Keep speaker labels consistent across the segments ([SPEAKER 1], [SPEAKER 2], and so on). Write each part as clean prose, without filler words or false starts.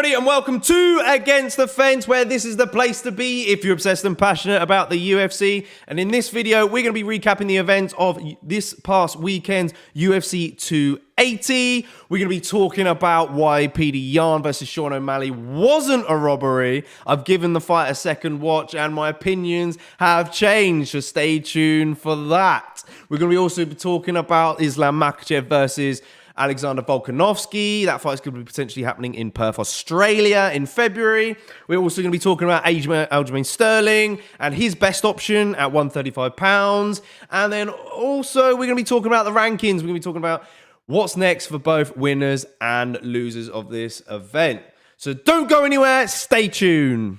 [SPEAKER 1] everybody, and welcome to Against the Fence, where this is the place to be if you're obsessed and passionate about the UFC. And in this video, we're going to be recapping the events of this past weekend's UFC 280. We're going to be talking about why Petr Yan versus Sean O'Malley wasn't a robbery. I've given the fight a second watch, and my opinions have changed, so stay tuned for that. We're going to be also talking about Islam Makhachev versus Alexander Volkanovski. That fight's going to be potentially happening in Perth, Australia in February. We're also going to be talking about Aljamain Sterling and his best option at 135 pounds. And then also we're going to be talking about the rankings. We're going to be talking about what's next for both winners and losers of this event. So don't go anywhere. Stay tuned.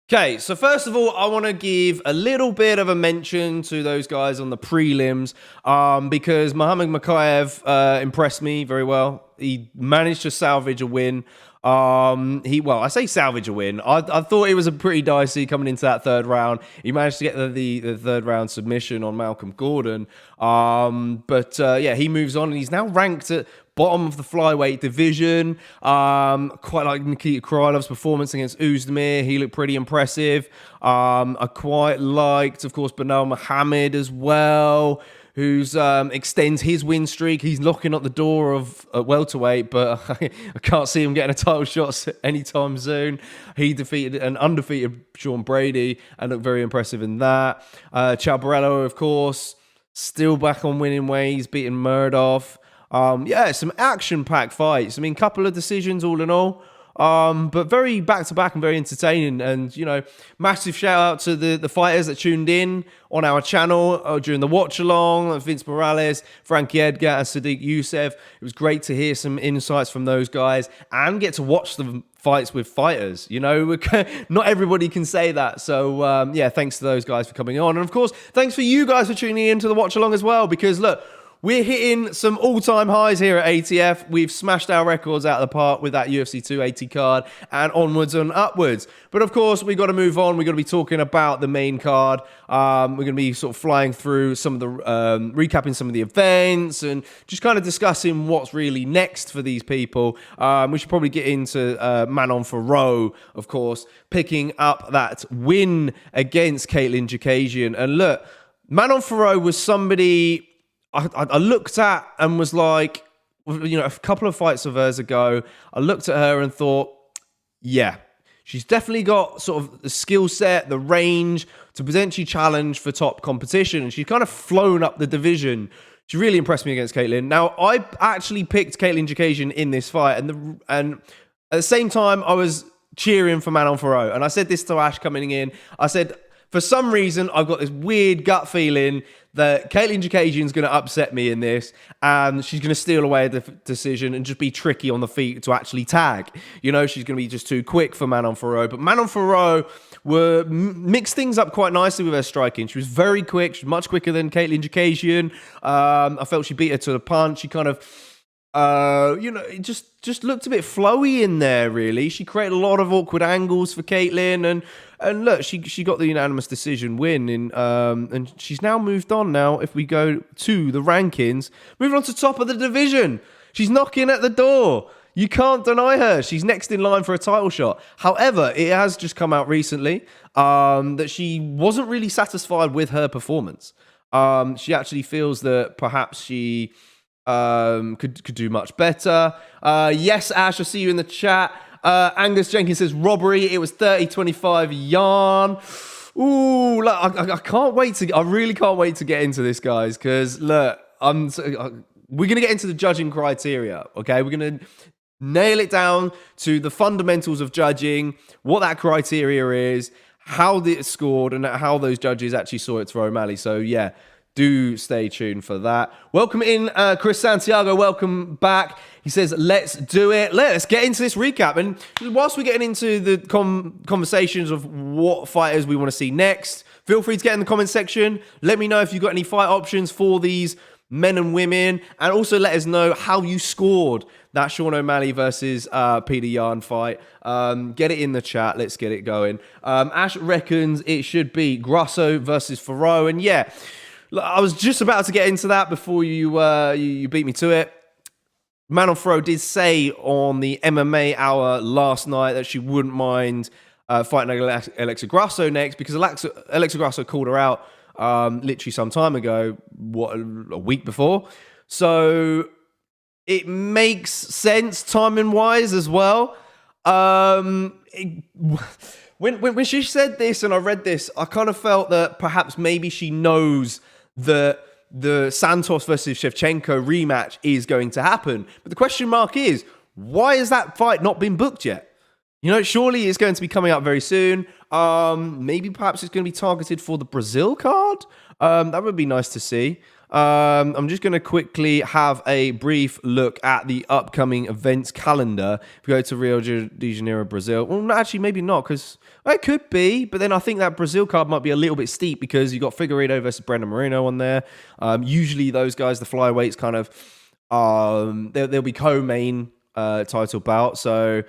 [SPEAKER 1] Okay, so first of all, I want to give a little bit of a mention to those guys on the prelims because Makhachev impressed me very well. He managed to salvage a win. I say salvage a win. I thought it was a pretty dicey coming into that third round. He managed to get the third round submission on Malcolm Gordon. Yeah, he moves on and he's now ranked at bottom of the flyweight division. Quite like Nikita Krylov's performance against Uzdemir. He looked pretty impressive. I quite liked, of course, Beneil Mohammed as well, who's extends his win streak. He's knocking at the door of welterweight, but I can't see him getting a title shot anytime soon. He defeated an undefeated Sean Brady and looked very impressive in that. Chabarello, of course, still back on winning ways, beating Murdoch. Yeah, some action-packed fights. I mean, couple of decisions all in all. But very back-to-back and very entertaining. And, you know, massive shout-out to the fighters that tuned in on our channel during the watch-along. Vince Morales, Frankie Edgar, and Sadiq Youssef. It was great to hear some insights from those guys and get to watch the fights with fighters. You know, not everybody can say that. So, yeah, thanks to those guys for coming on. And, of course, thanks for you guys for tuning in to the watch-along as well. Because, look, we're hitting some all-time highs here at ATF. We've smashed our records out of the park with that UFC 280 card and onwards and upwards. But of course, we've got to move on. We're going to be talking about the main card. We're going to be sort of flying through some of the, recapping some of the events and just kind of discussing what's really next for these people. We should probably get into Manon Fiorot, of course, picking up that win against Katlyn Chookagian. And look, Manon Fiorot was somebody I looked at and was like, you know, a couple of fights of hers ago, I looked at her and thought, yeah, she's definitely got sort of the skill set, the range to potentially challenge for top competition. And she's kind of flown up the division. She really impressed me against Katlyn. Now, I actually picked Katlyn Chookagian in this fight. And at the same time, I was cheering for Manon Fiorot. And I said this to Ash coming in. I said, for some reason, I've got this weird gut feeling that Katlyn Chookagian is going to upset me in this, and she's going to steal away the decision and just be tricky on the feet to actually tag. You know, she's going to be just too quick for Manon Fiorot. But Manon Fiorot mixed things up quite nicely with her striking. She was very quick. She was much quicker than Katlyn Chookagian. I felt she beat her to the punch. She kind of, you know, it just looked a bit flowy in there, really. She created a lot of awkward angles for Katlyn, and look, she got the unanimous decision win, and she's now moved on. Now, if we go to the rankings, moving on to top of the division, she's knocking at the door. You can't deny her. She's next in line for a title shot. However, it has just come out recently that she wasn't really satisfied with her performance. She actually feels that perhaps she could do much better. Yes, Ash, I see you in the chat. Angus Jenkins says robbery. It was 30-25 Yan. Ooh, look, I can't wait to. I really can't wait to get into this, guys. Because look, we're gonna get into the judging criteria. Okay, we're gonna nail it down to the fundamentals of judging, what that criteria is, how it's scored, and how those judges actually saw it for O'Malley. So yeah. Do stay tuned for that. Welcome in, Chris Santiago. Welcome back. He says, let's do it. Let's get into this recap. And whilst we're getting into the conversations of what fighters we want to see next, feel free to get in the comment section. Let me know if you've got any fight options for these men and women, and also let us know how you scored that Sean O'Malley versus Peter Yan fight. Get it in the chat. Let's get it going. Ash reckons it should be Grasso versus Fiorot, and yeah, I was just about to get into that before you beat me to it. Manon Fiorot did say on the MMA Hour last night that she wouldn't mind fighting Alexa Grasso next, because Alexa Grasso called her out literally some time ago, a week before. So it makes sense timing-wise as well. When she said this and I read this, I kind of felt that perhaps maybe she knows that the Santos versus Shevchenko rematch is going to happen. But the question mark is, why has that fight not been booked yet? You know, surely it's going to be coming up very soon. Maybe perhaps it's going to be targeted for the Brazil card. That would be nice to see. I'm just going to quickly have a brief look at the upcoming events calendar. If we go to Rio de Janeiro, Brazil. Well, actually, maybe not, because it could be. But then I think that Brazil card might be a little bit steep, because you've got Figueiredo versus Brandon Moreno on there. Usually those guys, the flyweights, kind of, they'll be co-main title bout. So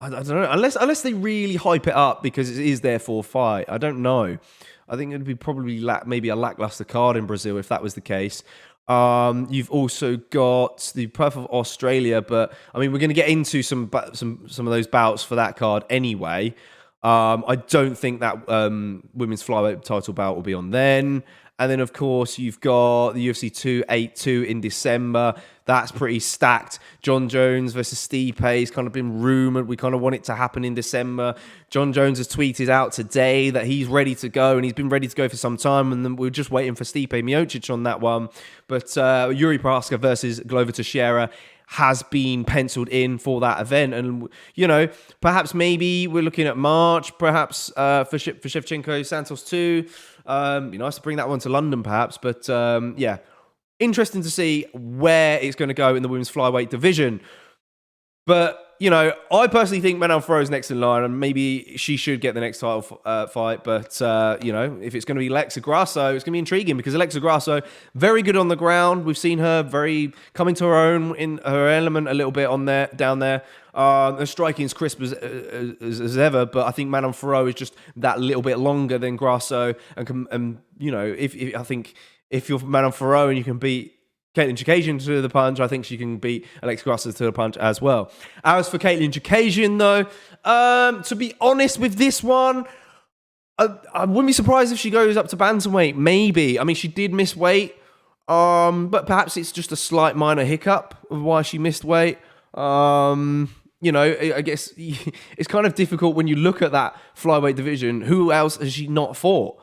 [SPEAKER 1] I don't know, unless they really hype it up because it is their fourth fight. I don't know. I think it'd be probably maybe a lackluster card in Brazil if that was the case. You've also got the Perth of Australia, but I mean, we're going to get into some of those bouts for that card anyway. I don't think that women's flyweight title bout will be on then. And then, of course, you've got the UFC 282 in December. That's pretty stacked. John Jones versus Stipe has kind of been rumoured. We kind of want it to happen in December. John Jones has tweeted out today that he's ready to go, and he's been ready to go for some time, and then we're just waiting for Stipe Miocic on that one. But Yuri Prochazka versus Glover Teixeira has been penciled in for that event. And, you know, perhaps maybe we're looking at March, perhaps for Shevchenko, Santos too. Be nice to bring that one to London, perhaps. But, yeah, interesting to see where it's going to go in the women's flyweight division. But, you know, I personally think Manon Fiorot is next in line, and maybe she should get the next title fight. But, you know, if it's going to be Alexa Grasso, it's going to be intriguing, because Alexa Grasso, very good on the ground. We've seen her coming to her own in her element a little bit down there. Her striking is crisp as ever, but I think Manon Fiorot is just that little bit longer than Grasso. And you know, I think if you're Manon Fiorot and you can beat Katlyn Chookagian to the punch, I think she can beat Alexa Grasso to the punch as well. As for Katlyn Chookagian, though, to be honest with this one, I wouldn't be surprised if she goes up to bantamweight. Maybe. I mean, she did miss weight, but perhaps it's just a slight minor hiccup of why she missed weight. You know, I guess it's kind of difficult when you look at that flyweight division. Who else has she not fought?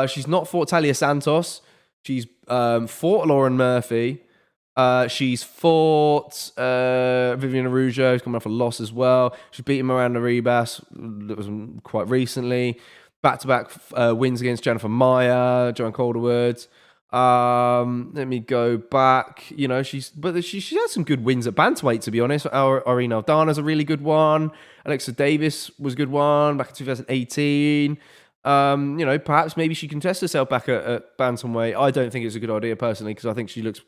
[SPEAKER 1] She's not fought Talia Santos. She's fought Lauren Murphy. She's fought Vivian Araujo, who's coming off a loss as well. She's beaten Miranda Ribas, that was quite recently. Back-to-back wins against Jennifer Maia, Joanne Calderwood. Let me go back. You know, she's had some good wins at bantamweight, to be honest. Irene Aldana's a really good one. Alexa Davis was a good one back in 2018. You know, perhaps maybe she can test herself back at bantamweight. I don't think it's a good idea personally, because I think she looks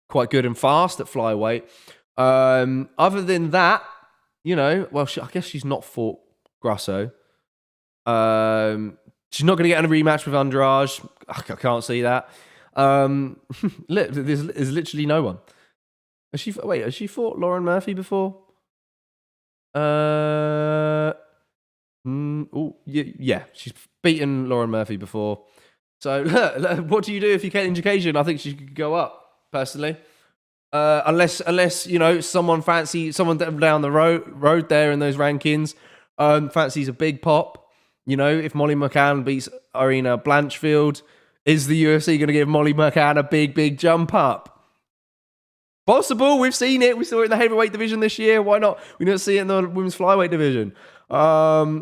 [SPEAKER 1] quite good and fast at flyweight. Other than that, you know, well, I guess she's not fought Grasso. She's not going to get in a rematch with Andrade. I can't see that. Look, there's literally no one. Has she fought Lauren Murphy before? Yeah, she's beaten Lauren Murphy before. So, what do you do if you Katlyn Chookagian? I think she could go up, personally. Unless you know, someone down the road there in those rankings fancies a big pop. You know, if Molly McCann beats Irina Blanchfield, is the UFC going to give Molly McCann a big jump up? Possible. We've seen it. We saw it in the heavyweight division this year. Why not? We didn't see it in the women's flyweight division.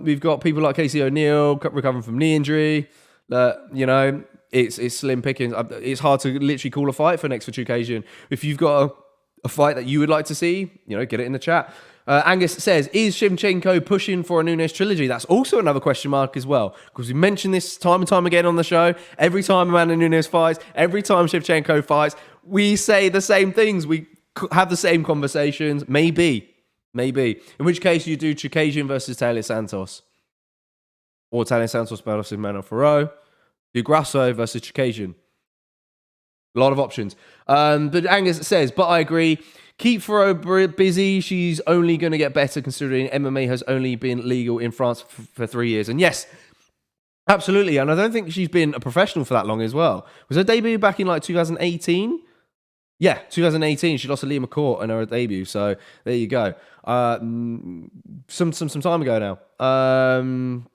[SPEAKER 1] We've got people like Casey O'Neill recovering from knee injury. You know, it's slim pickings. It's hard to literally call a fight for next for Chookagian. If you've got a fight that you would like to see, you know, get it in the chat. Angus says, is Shevchenko pushing for a Nunes trilogy? That's also another question mark as well, because we mentioned this time and time again on the show. Every time Amanda Nunes fights, every time Shevchenko fights, we say the same things. We have the same conversations. Maybe. In which case, you do Chookagian versus Taylor Santos. Or Taylor Santos versus Manon Fiorot. Do Grasso versus Chookagian. A lot of options. But Angus says, but I agree. Keep Fiorot busy. She's only going to get better considering MMA has only been legal in France for 3 years. And yes, absolutely. And I don't think she's been a professional for that long as well. Was her debut back in like 2018? Yeah, 2018. She lost to Leah McCourt in her debut. So there you go. Some time ago now.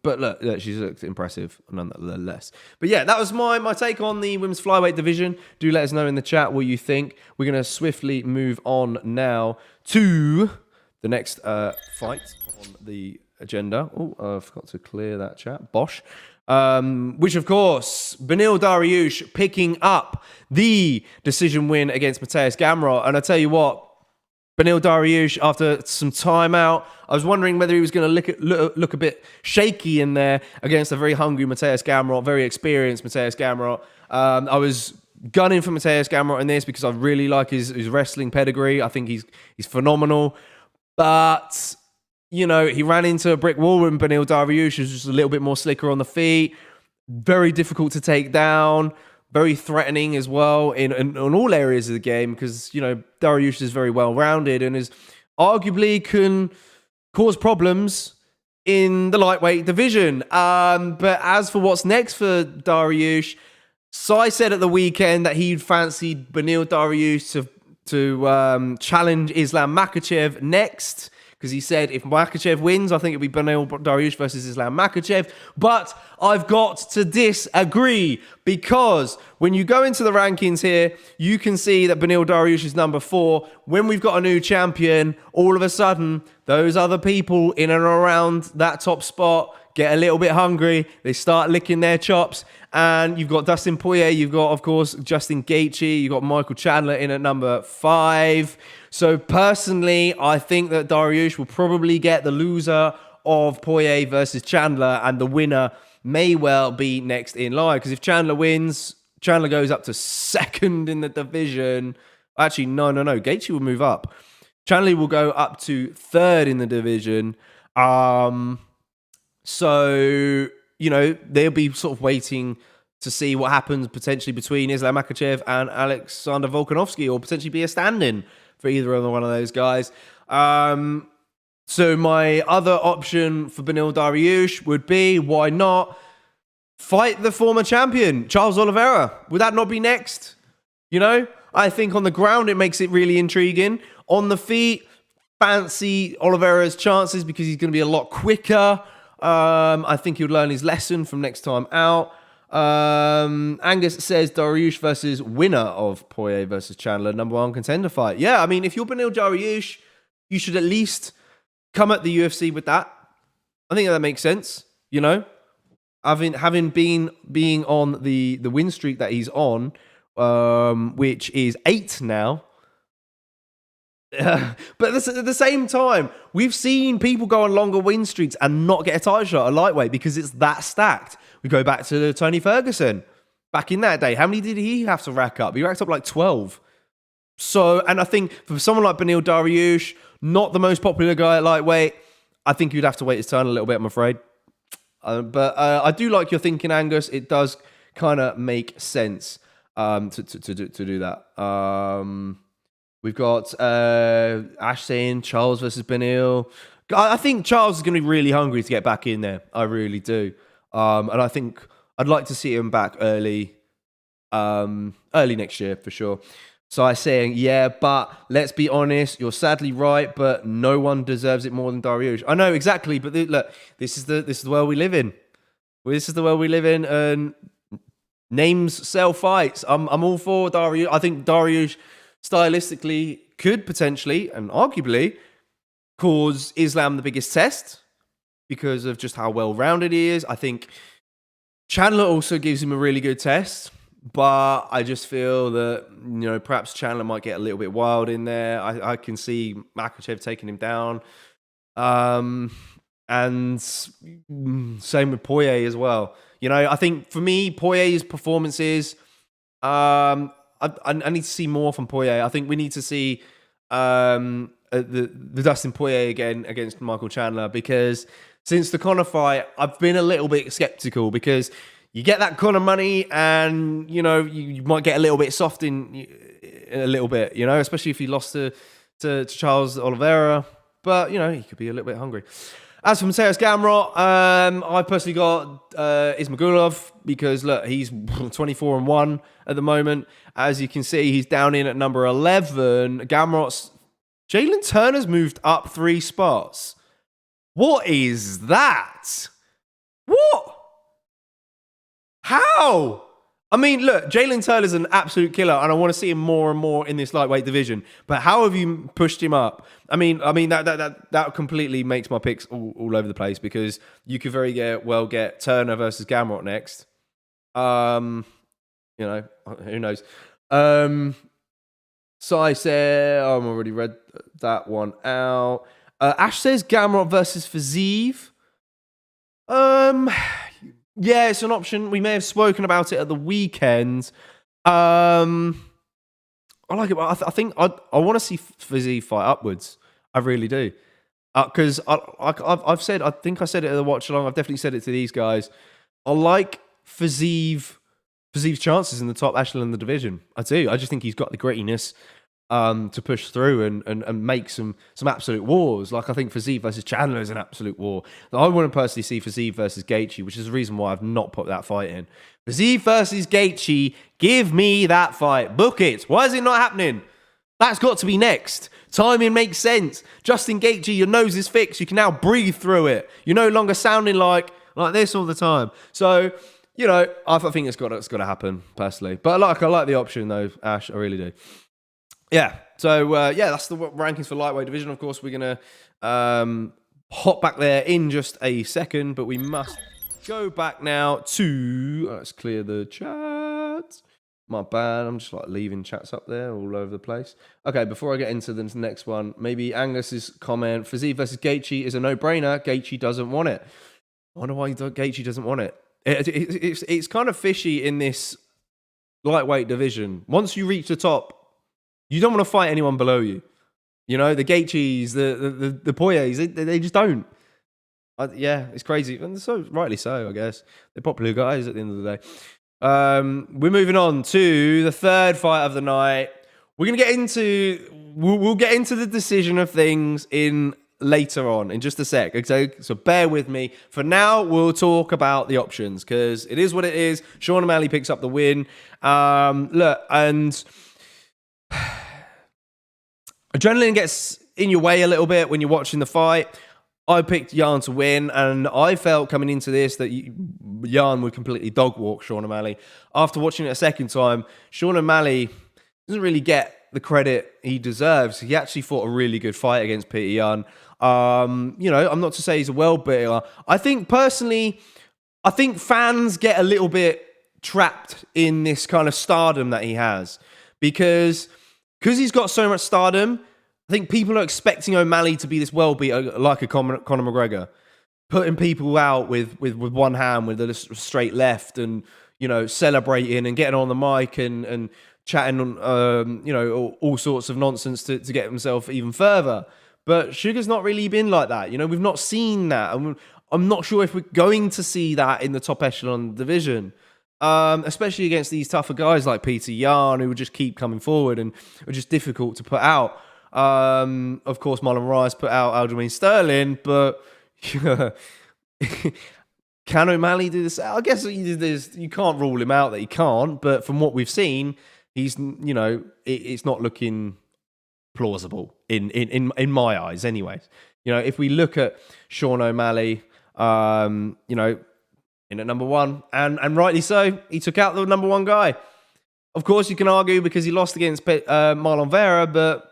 [SPEAKER 1] But look, she's looked impressive nonetheless. But yeah, that was my take on the women's flyweight division. Do let us know in the chat what you think. We're going to swiftly move on now to the next fight on the agenda. Oh, I forgot to clear that chat. Bosh. Which, of course, Beneil Dariush picking up the decision win against Mateusz Gamrot. And I tell you what, Beneil Dariush, after some time out, I was wondering whether he was going to look a bit shaky in there against a very hungry Mateusz Gamrot, very experienced Mateusz Gamrot. I was gunning for Mateusz Gamrot in this because I really like his wrestling pedigree. I think he's phenomenal. But you know, he ran into a brick wall and Beneil Dariush was just a little bit more slicker on the feet. Very difficult to take down. Very threatening as well in all areas of the game because, you know, Dariush is very well-rounded and is arguably can cause problems in the lightweight division. But as for what's next for Dariush, Sai said at the weekend that he fancied Beneil Dariush to challenge Islam Makhachev next. Because he said, if Makhachev wins, I think it'll be Beneil Dariush versus Islam Makhachev. But I've got to disagree. Because when you go into the rankings here, you can see that Beneil Dariush is number 4. When we've got a new champion, all of a sudden, those other people in and around that top spot get a little bit hungry. They start licking their chops. And you've got Dustin Poirier. You've got, of course, Justin Gaethje. You've got Michael Chandler in at number 5. So personally, I think that Dariush will probably get the loser of Poirier versus Chandler, and the winner may well be next in line. Because if Chandler wins, Chandler goes up to 2nd in the division. Actually, no. Gaethje will move up. Chandler will go up to 3rd in the division. So, you know, they'll be sort of waiting to see what happens potentially between Islam Makhachev and Alexander Volkanovski, or potentially be a stand-in for either one of those guys. So my other option for Beneil Dariush would be, why not fight the former champion, Charles Oliveira? Would that not be next? You know, I think on the ground it makes it really intriguing. On the feet, fancy Oliveira's chances because he's going to be a lot quicker. I think he'll learn his lesson from next time out. Angus says Dariush versus winner of Poirier versus Chandler, number 1 contender fight. Yeah, I mean, if you're Beneil Dariush, you should at least come at the UFC with that. I think that makes sense. You know, having being on the win streak that he's on, which is 8 now. But at the same time, we've seen people go on longer win streaks and not get a title shot at lightweight because it's that stacked. We go back to Tony Ferguson. Back in that day, how many did he have to rack up? He racked up like 12. So, and I think for someone like Beneil Dariush, not the most popular guy at lightweight, I think you'd have to wait his turn a little bit, I'm afraid. But I do like your thinking, Angus. It does kind of make sense to do that. We've got Ash saying Charles versus Beneil. I think Charles is going to be really hungry to get back in there. I really do. And I think I'd like to see him back early next year for sure. So I'm saying, yeah, but let's be honest, you're sadly right, but no one deserves it more than Dariush. I know exactly, but look, this is the world we live in. This is the world we live in, and names sell fights. I'm all for Dariush. I think Dariush stylistically could potentially and arguably cause Islam the biggest test because of just how well-rounded he is. I think Chandler also gives him a really good test but I just feel that, perhaps Chandler might get a little bit wild in there. I can see Makhachev taking him down. And same with Poirier as well. I think for me, Poirier's performances, I need to see more from Poirier. I think we need to see the Dustin Poirier again against Michael Chandler, because since the Conor fight, I've been a little bit skeptical, because you get that Conor money and, you might get a little bit soft in a little bit, especially if you lost to Charles Oliveira. But, he could be a little bit hungry. As for Mateusz Gamrot, I personally got Ismagulov, because, look, he's 24-1 at the moment. As you can see, he's down in at number 11. Jalen Turner's moved up 3 spots. What is that? What? How? I mean, look, Jalen Turner's an absolute killer, and I want to see him more and more in this lightweight division. But how have you pushed him up? I mean that completely makes my picks all over the place, because you could very well get Turner versus Gamrot next. Who knows? So I said, I've already read that one out. Ash says Gamrot versus Fiziev. Yeah, it's an option. We may have spoken about it at the weekend. I like it, but I think I want to see Fiziev fight upwards. I really do. Because I've said, I think I said it at the watch along. I've definitely said it to these guys. I like Fiziev's chances in the top echelon of the division. I do. I just think he's got the grittiness to push through and make some absolute wars. Like, I think Fiziev versus Chandler is an absolute war. I wouldn't personally see Fiziev versus Gaethje, which is the reason why I've not put that fight in. Fiziev versus Gaethje, give me that fight. Book it. Why is it not happening? That's got to be next. Timing makes sense. Justin Gaethje, your nose is fixed. You can now breathe through it. You're no longer sounding like this all the time. So, I think it's got to happen, personally. But I like the option, though, Ash. I really do. Yeah. So, that's the rankings for lightweight division. Of course, we're going to hop back there in just a second, but we must go back now to... Let's clear the chat. My bad. I'm just leaving chats up there all over the place. Okay, before I get into the next one, maybe Angus's comment, Fiziev versus Gaethje is a no-brainer. Gaethje doesn't want it. I wonder why Gaethje doesn't want it. It's kind of fishy in this lightweight division. Once you reach the top, you don't want to fight anyone below you. The Gaethjes, the Poiriers, they just don't. It's crazy. And so rightly so, I guess. They're popular guys at the end of the day. We're moving on to the third fight of the night. We're going to get into... We'll get into the decision of things later on, in just a sec. Okay? So bear with me. For now, we'll talk about the options, because it is what it is. Sean O'Malley picks up the win. Look, and... adrenaline gets in your way a little bit when you're watching the fight. I picked Jan to win, and I felt coming into this that Jan would completely dog walk Sean O'Malley. After watching it a second time, Sean O'Malley doesn't really get the credit he deserves. He actually fought a really good fight against Petr Yan. I'm not to say he's a world beater. I think personally, fans get a little bit trapped in this kind of stardom that he has, because he's got so much stardom. I think people are expecting O'Malley to be this world beater like a Conor McGregor, putting people out with one hand, with a straight left, and celebrating and getting on the mic and chatting on all sorts of nonsense to get himself even further. But Sugar's not really been like that. We've not seen that, and I'm not sure if we're going to see that in the top echelon division. Especially against these tougher guys like Petr Yan, who would just keep coming forward and are just difficult to put out. Of course, Marlon Rice put out Aljamain Sterling, but can O'Malley do this? I guess you can't rule him out that he can't, but from what we've seen, he's it's not looking plausible in my eyes, anyways. If we look at Sean O'Malley, in at number one, and rightly so, he took out the number one guy. Of course, you can argue because he lost against Marlon Vera, but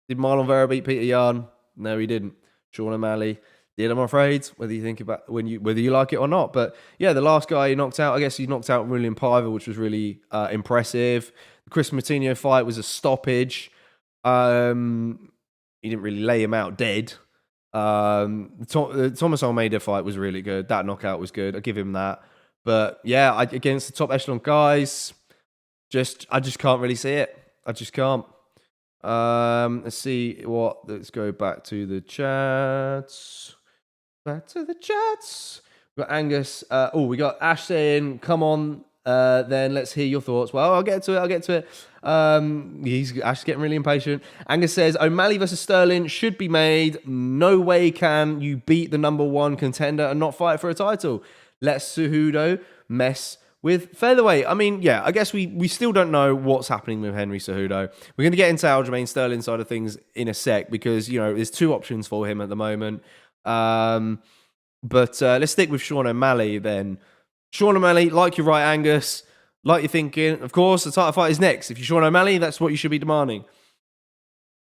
[SPEAKER 1] did Marlon Vera beat Petr Yan? No, he didn't. Sean O'Malley did, I'm afraid, whether you like it or not. But yeah, the last guy he knocked out, I guess he knocked out William Piver, which was really impressive. The Chris Moutinho fight was a stoppage. He didn't really lay him out dead. The Thomas Almeida fight was really good. That knockout was good. I give him that. But yeah, against the top echelon guys, I just can't really see it. I just can't. Let's see what. Let's go back to the chats. Back to the chats. We got Angus. We got Ash saying, "Come on, then let's hear your thoughts." Well, I'll get to it. Ash's getting really impatient. Angus says, "O'Malley versus Sterling should be made. No way can you beat the number one contender and not fight for a title. Let Cejudo mess with featherweight." I mean, yeah, I guess we still don't know what's happening with Henry Cejudo. We're going to get into Aljamain Sterling side of things in a sec because, there's two options for him at the moment. But let's stick with Sean O'Malley then. Sean O'Malley, like you're right, Angus, like you're thinking, of course, the title fight is next. If you're Sean O'Malley, that's what you should be demanding.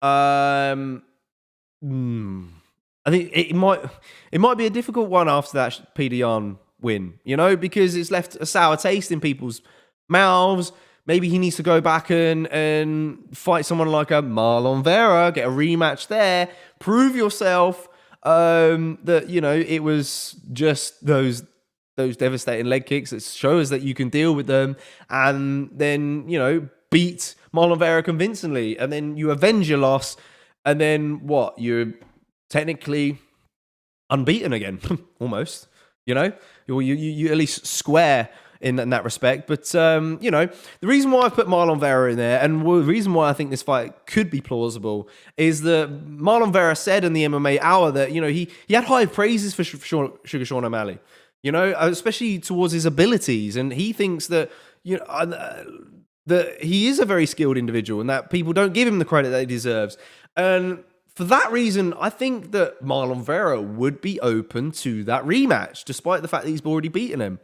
[SPEAKER 1] I think it might be a difficult one after that Peter Yan win, because it's left a sour taste in people's mouths. Maybe he needs to go back and fight someone like a Marlon Vera, get a rematch there, prove yourself that, it was just those devastating leg kicks that show us that you can deal with them, and then, beat Marlon Vera convincingly, and then you avenge your loss, and then what? You're technically unbeaten again, almost. You at least square in that respect. But, the reason why I've put Marlon Vera in there, and the reason why I think this fight could be plausible, is that Marlon Vera said in the MMA Hour that, he had high praises for Sugar Sean O'Malley, especially towards his abilities. And he thinks that, that he is a very skilled individual and that people don't give him the credit that he deserves. And for that reason, I think that Marlon Vera would be open to that rematch, despite the fact that he's already beaten him.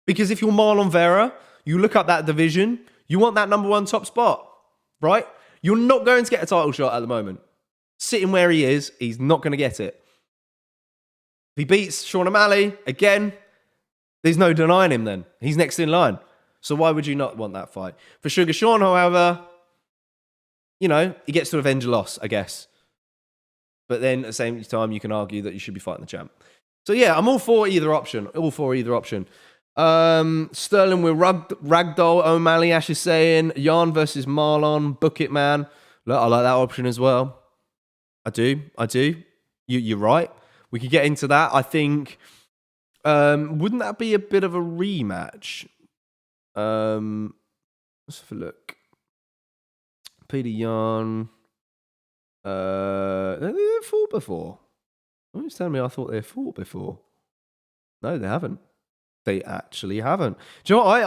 [SPEAKER 1] Because if you're Marlon Vera, you look up that division, you want that number one top spot, right? You're not going to get a title shot at the moment. Sitting where he is, he's not going to get it. If he beats Sean O'Malley, again, there's no denying him then. He's next in line. So why would you not want that fight? For Sugar Sean, however, he gets to avenge a loss, I guess. But then at the same time, you can argue that you should be fighting the champ. So yeah, I'm all for either option. Sterling with Ragdoll O'Malley, Ash is saying. Yan versus Marlon, book it, man. Look, I like that option as well. I do. You're right. We could get into that. I think, wouldn't that be a bit of a rematch? Let's have a look. Peter Yan. They fought before. Who's telling me I thought they fought before? No, they haven't. They actually haven't. Do you know what?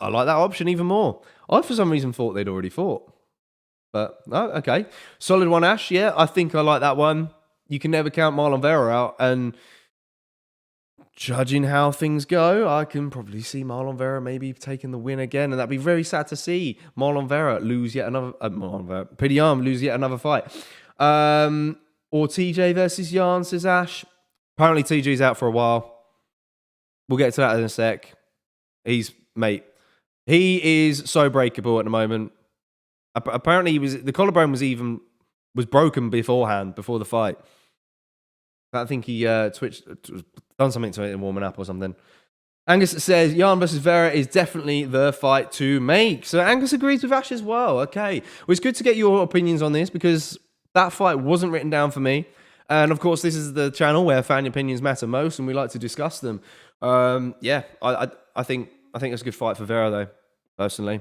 [SPEAKER 1] I like that option even more. I, for some reason, thought they'd already fought. But, no, okay. Solid one, Ash. Yeah, I think I like that one. You can never count Marlon Vera out. And judging how things go, I can probably see Marlon Vera maybe taking the win again. And that'd be very sad to see Marlon Vera lose yet another... Peter Yan lose yet another fight. Or TJ versus Yan, says Ash. Apparently TJ's out for a while. We'll get to that in a sec. He is so breakable at the moment. Apparently, the collarbone was broken beforehand, before the fight. I think he done something to it in warming up or something. Angus says Yan versus Vera is definitely the fight to make. So Angus agrees with Ash as well. Okay, well, it's good to get your opinions on this because that fight wasn't written down for me. And of course, this is the channel where fan opinions matter most, and we like to discuss them. I think it's a good fight for Vera, though, personally.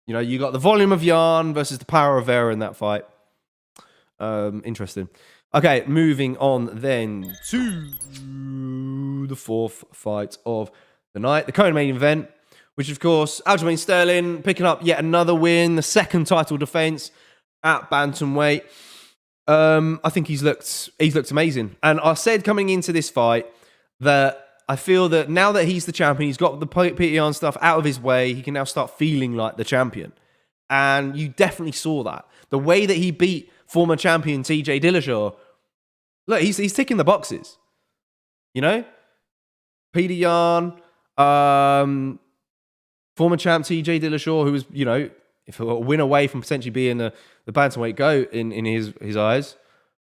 [SPEAKER 1] You got the volume of Yan versus the power of Vera in that fight. Interesting. Okay, moving on then to the fourth fight of the night, the co-main event, which of course, Aljamain Sterling picking up yet another win, the second title defense at bantamweight. I think he's looked amazing. And I said coming into this fight that I feel that now that he's the champion, he's got the Peter Yan stuff out of his way, he can now start feeling like the champion. And you definitely saw that. The way that he beat former champion TJ Dillashaw Look, he's ticking the boxes. You know? Peter Yan, former champ TJ Dillashaw, who was, you know, if a win away from potentially being the bantamweight GOAT in his eyes.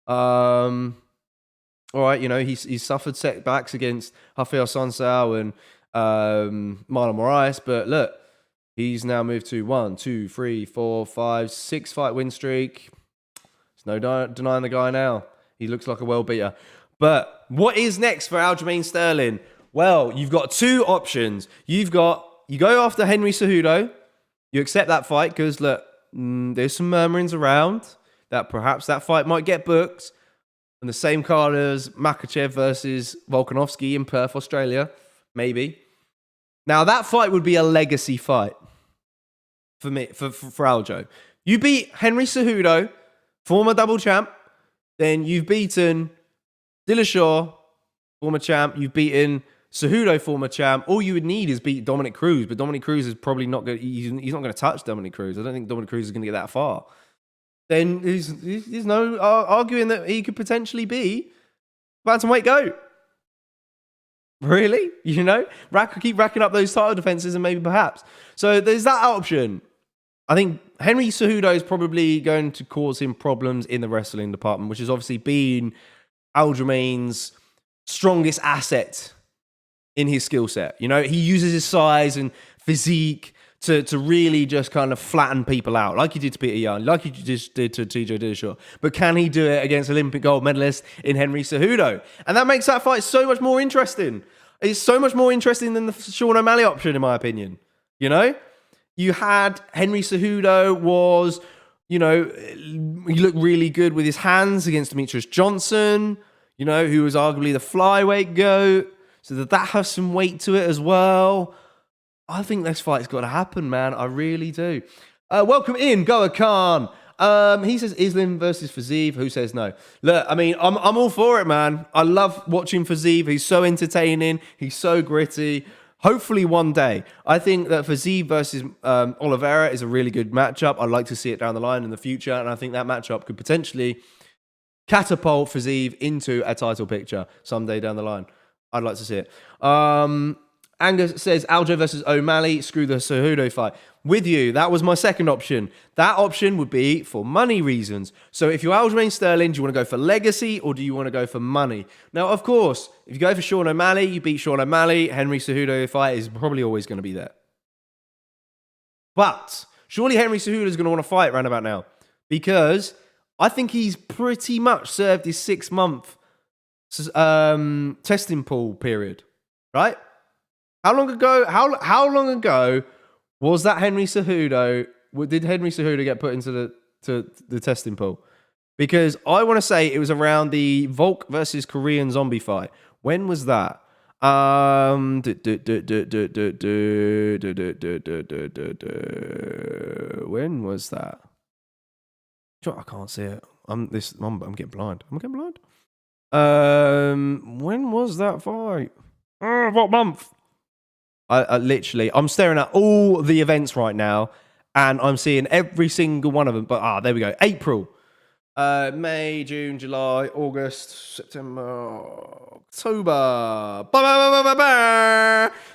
[SPEAKER 1] All right, you know, he's suffered setbacks against Rafael Sunsao and Marlon Moraes, but look, he's now moved to 1, 2, 3, 4, 5, 6 fight win streak. There's no denying the guy now. He looks like a world beater. But what is next for Aljamain Sterling? Well, you've got two options. You go after Henry Cejudo. You accept that fight because, look, there's some murmurings around that perhaps that fight might get booked on the same card as Makhachev versus Volkanovski in Perth, Australia. Maybe. Now, that fight would be a legacy fight for me, for Aljo. You beat Henry Cejudo, former double champ. Then you've beaten Dillashaw, former champ. You've beaten Cejudo, former champ. All you would need is beat Dominic Cruz, but Dominic Cruz is probably not going. He's not going to touch Dominic Cruz. I don't think Dominic Cruz is going to get that far. Then there's no arguing that he could potentially be bantamweight GOAT. Really? You know, keep racking up those title defenses and maybe perhaps. So there's that option. I think Henry Cejudo is probably going to cause him problems in the wrestling department, which has obviously been Aljamain's strongest asset in his skill set. You know, he uses his size and physique to really just kind of flatten people out, like he did to Peter Yan, like he just did to TJ Dillashaw. But can he do it against Olympic gold medalist in Henry Cejudo? And that makes that fight so much more interesting. It's so much more interesting than the Sean O'Malley option, in my opinion. You know? You had Henry Cejudo was, you know, he looked really good with his hands against Demetrius Johnson, you know, who was arguably the flyweight GOAT. So that has some weight to it as well. I think this fight's got to happen, man. I really do. Welcome in, Goa Khan. He says Islam versus Fiziev. Who says no? Look, I mean, I'm all for it, man. I love watching Fiziev. He's so entertaining. He's so gritty. Hopefully one day. I think that Fiziev versus Oliveira is a really good matchup. I'd like to see it down the line in the future, and I think that matchup could potentially catapult Fiziev into a title picture someday down the line. I'd like to see it. Angus says Aljo versus O'Malley. Screw the Cejudo fight. With you, that was my second option. That option would be for money reasons. So if you're Aljamain Sterling, do you want to go for legacy or do you want to go for money? Now, of course, if you go for Sean O'Malley, you beat Sean O'Malley. Henry Cejudo fight is probably always going to be there. But surely Henry Cejudo is going to want to fight right about now because I think he's pretty much served his 6-month testing pool period, right? How long ago? How long ago was that Henry Cejudo? Did Henry Cejudo get put into the testing pool? Because I want to say it was around the Volk versus Korean Zombie fight. When was that? When was that? I can't see it. I'm getting blind. I'm getting blind. When was that fight? What month? I'm staring at all the events right now, and I'm seeing every single one of them. But there we go. April, May, June, July, August, September, October.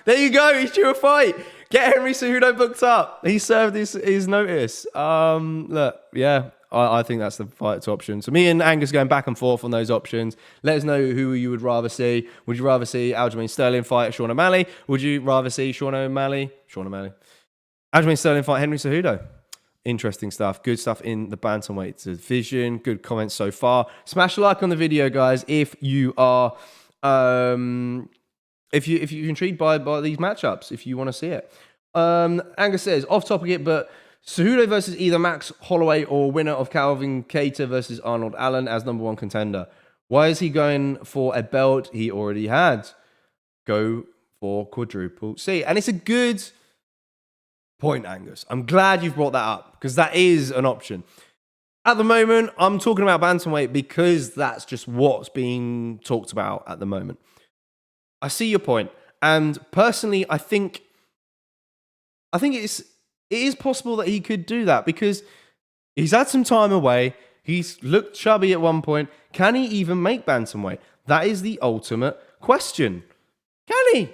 [SPEAKER 1] There you go. He's due a fight. Get Henry Cejudo booked up. He served his notice. Look, yeah. I think that's the fight option. So me and Angus going back and forth on those options. Let us know who you would rather see. Would you rather see Aljamain Sterling fight Sean O'Malley? Would you rather see Aljamain Sterling fight Henry Cejudo? Interesting stuff. Good stuff in the bantamweight division. Good comments so far. Smash a like on the video, guys, if you are if you're intrigued by these matchups, if you want to see it. Angus says, off topic but Cejudo versus either Max Holloway or winner of Calvin Kattar versus Arnold Allen as number one contender. Why is he going for a belt he already had? Go for quadruple C. And it's a good point, Angus. I'm glad you've brought that up because that is an option. At the moment, I'm talking about bantamweight because that's just what's being talked about at the moment. I see your point. And personally, I think it is possible that he could do that because he's had some time away. He's looked chubby at one point. Can he even make bantamweight? That is the ultimate question. Can he?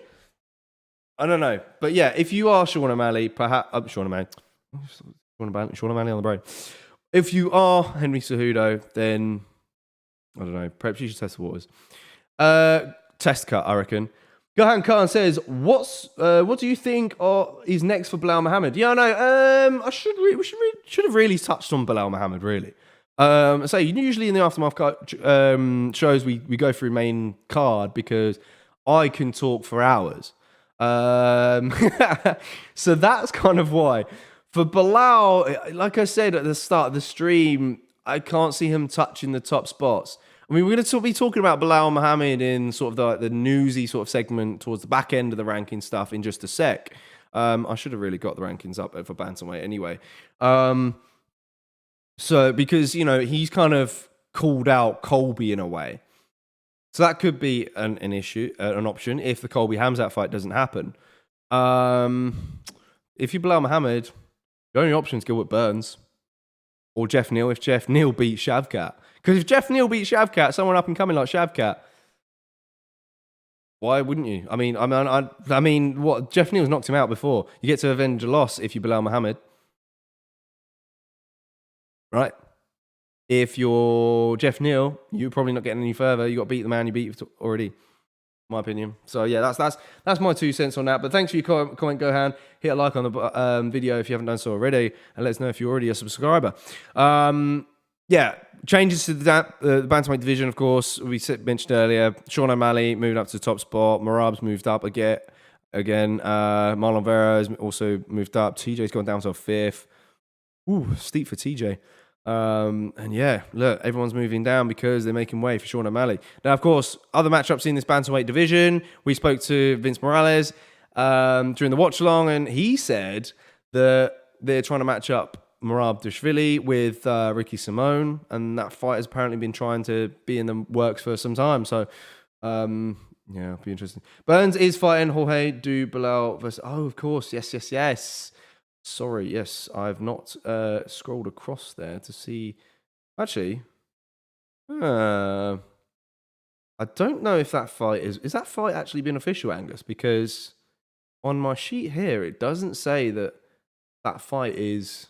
[SPEAKER 1] I don't know. But yeah, if you are Sean O'Malley, perhaps... Sean O'Malley on the brain. If you are Henry Cejudo, then... I don't know. Perhaps you should test the waters. Test cut, I reckon. Gohan Khan says, what do you think is next for Belal Muhammad? Yeah, no, we should have really touched on Belal Muhammad, really. So usually in the Aftermath shows, we go through main card because I can talk for hours. So that's kind of why. For Belal, like I said at the start of the stream, I can't see him touching the top spots. I mean, we're going to be talking about Belal Muhammad in sort of the newsy sort of segment towards the back end of the ranking stuff in just a sec. I should have really got the rankings up for bantamweight anyway. So because, he's kind of called out Colby in a way. So that could be an issue, an option if the Colby Hamzat fight doesn't happen. If you Belal Muhammad, the only option is Gilbert Burns or Jeff Neal if Jeff Neal beats Shavkat. Because if Jeff Neal beats Shavkat, someone up and coming like Shavkat, why wouldn't you? I mean, what Jeff Neal's knocked him out before. You get to avenge a loss if you Belal Muhammad, right? If you're Jeff Neal, you're probably not getting any further. You got to beat the man you beat already. My opinion. So yeah, that's my 2 cents on that. But thanks for your comment, Gohan. Hit a like on the video if you haven't done so already, and let us know if you're already a subscriber. Yeah, changes to the bantamweight division, of course. We mentioned earlier. Sean O'Malley moved up to the top spot. Merab's moved up again. Marlon Vera has also moved up. TJ's gone down to a 5th. Ooh, steep for TJ. And yeah, look, everyone's moving down because they're making way for Sean O'Malley. Now, of course, other matchups in this bantamweight division. We spoke to Vince Morales during the watch along, and he said that they're trying to match up Merab Dashvili with Ricky Simone, and that fight has apparently been trying to be in the works for some time. So, yeah, it'll be interesting. Burns is fighting Jorge Du Belal versus... Oh, of course. Yes. Sorry, yes. I've not scrolled across there to see... Actually, I don't know if that fight is... Is that fight actually been official, Angus? Because on my sheet here, it doesn't say that fight has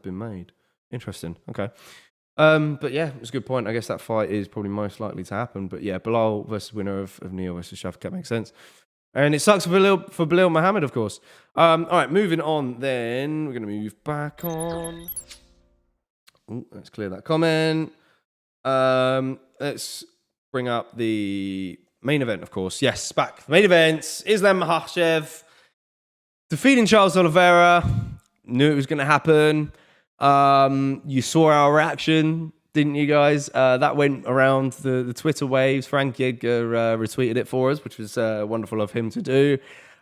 [SPEAKER 1] been made. Interesting. Okay. But yeah, it's a good point. I guess that fight is probably most likely to happen. But yeah, Belal versus winner of Neal versus Shavkat makes sense. And it sucks for Belal Muhammad, of course. All right, moving on then. We're going to move back on. Ooh, let's clear that comment. Let's bring up the main event, of course. Yes, back. The main event. Islam Makhachev defeating Charles Oliveira. Knew it was going to happen. You saw our reaction, didn't you guys? That went around the Twitter waves. Frank Edgar retweeted it for us, which was wonderful of him to do.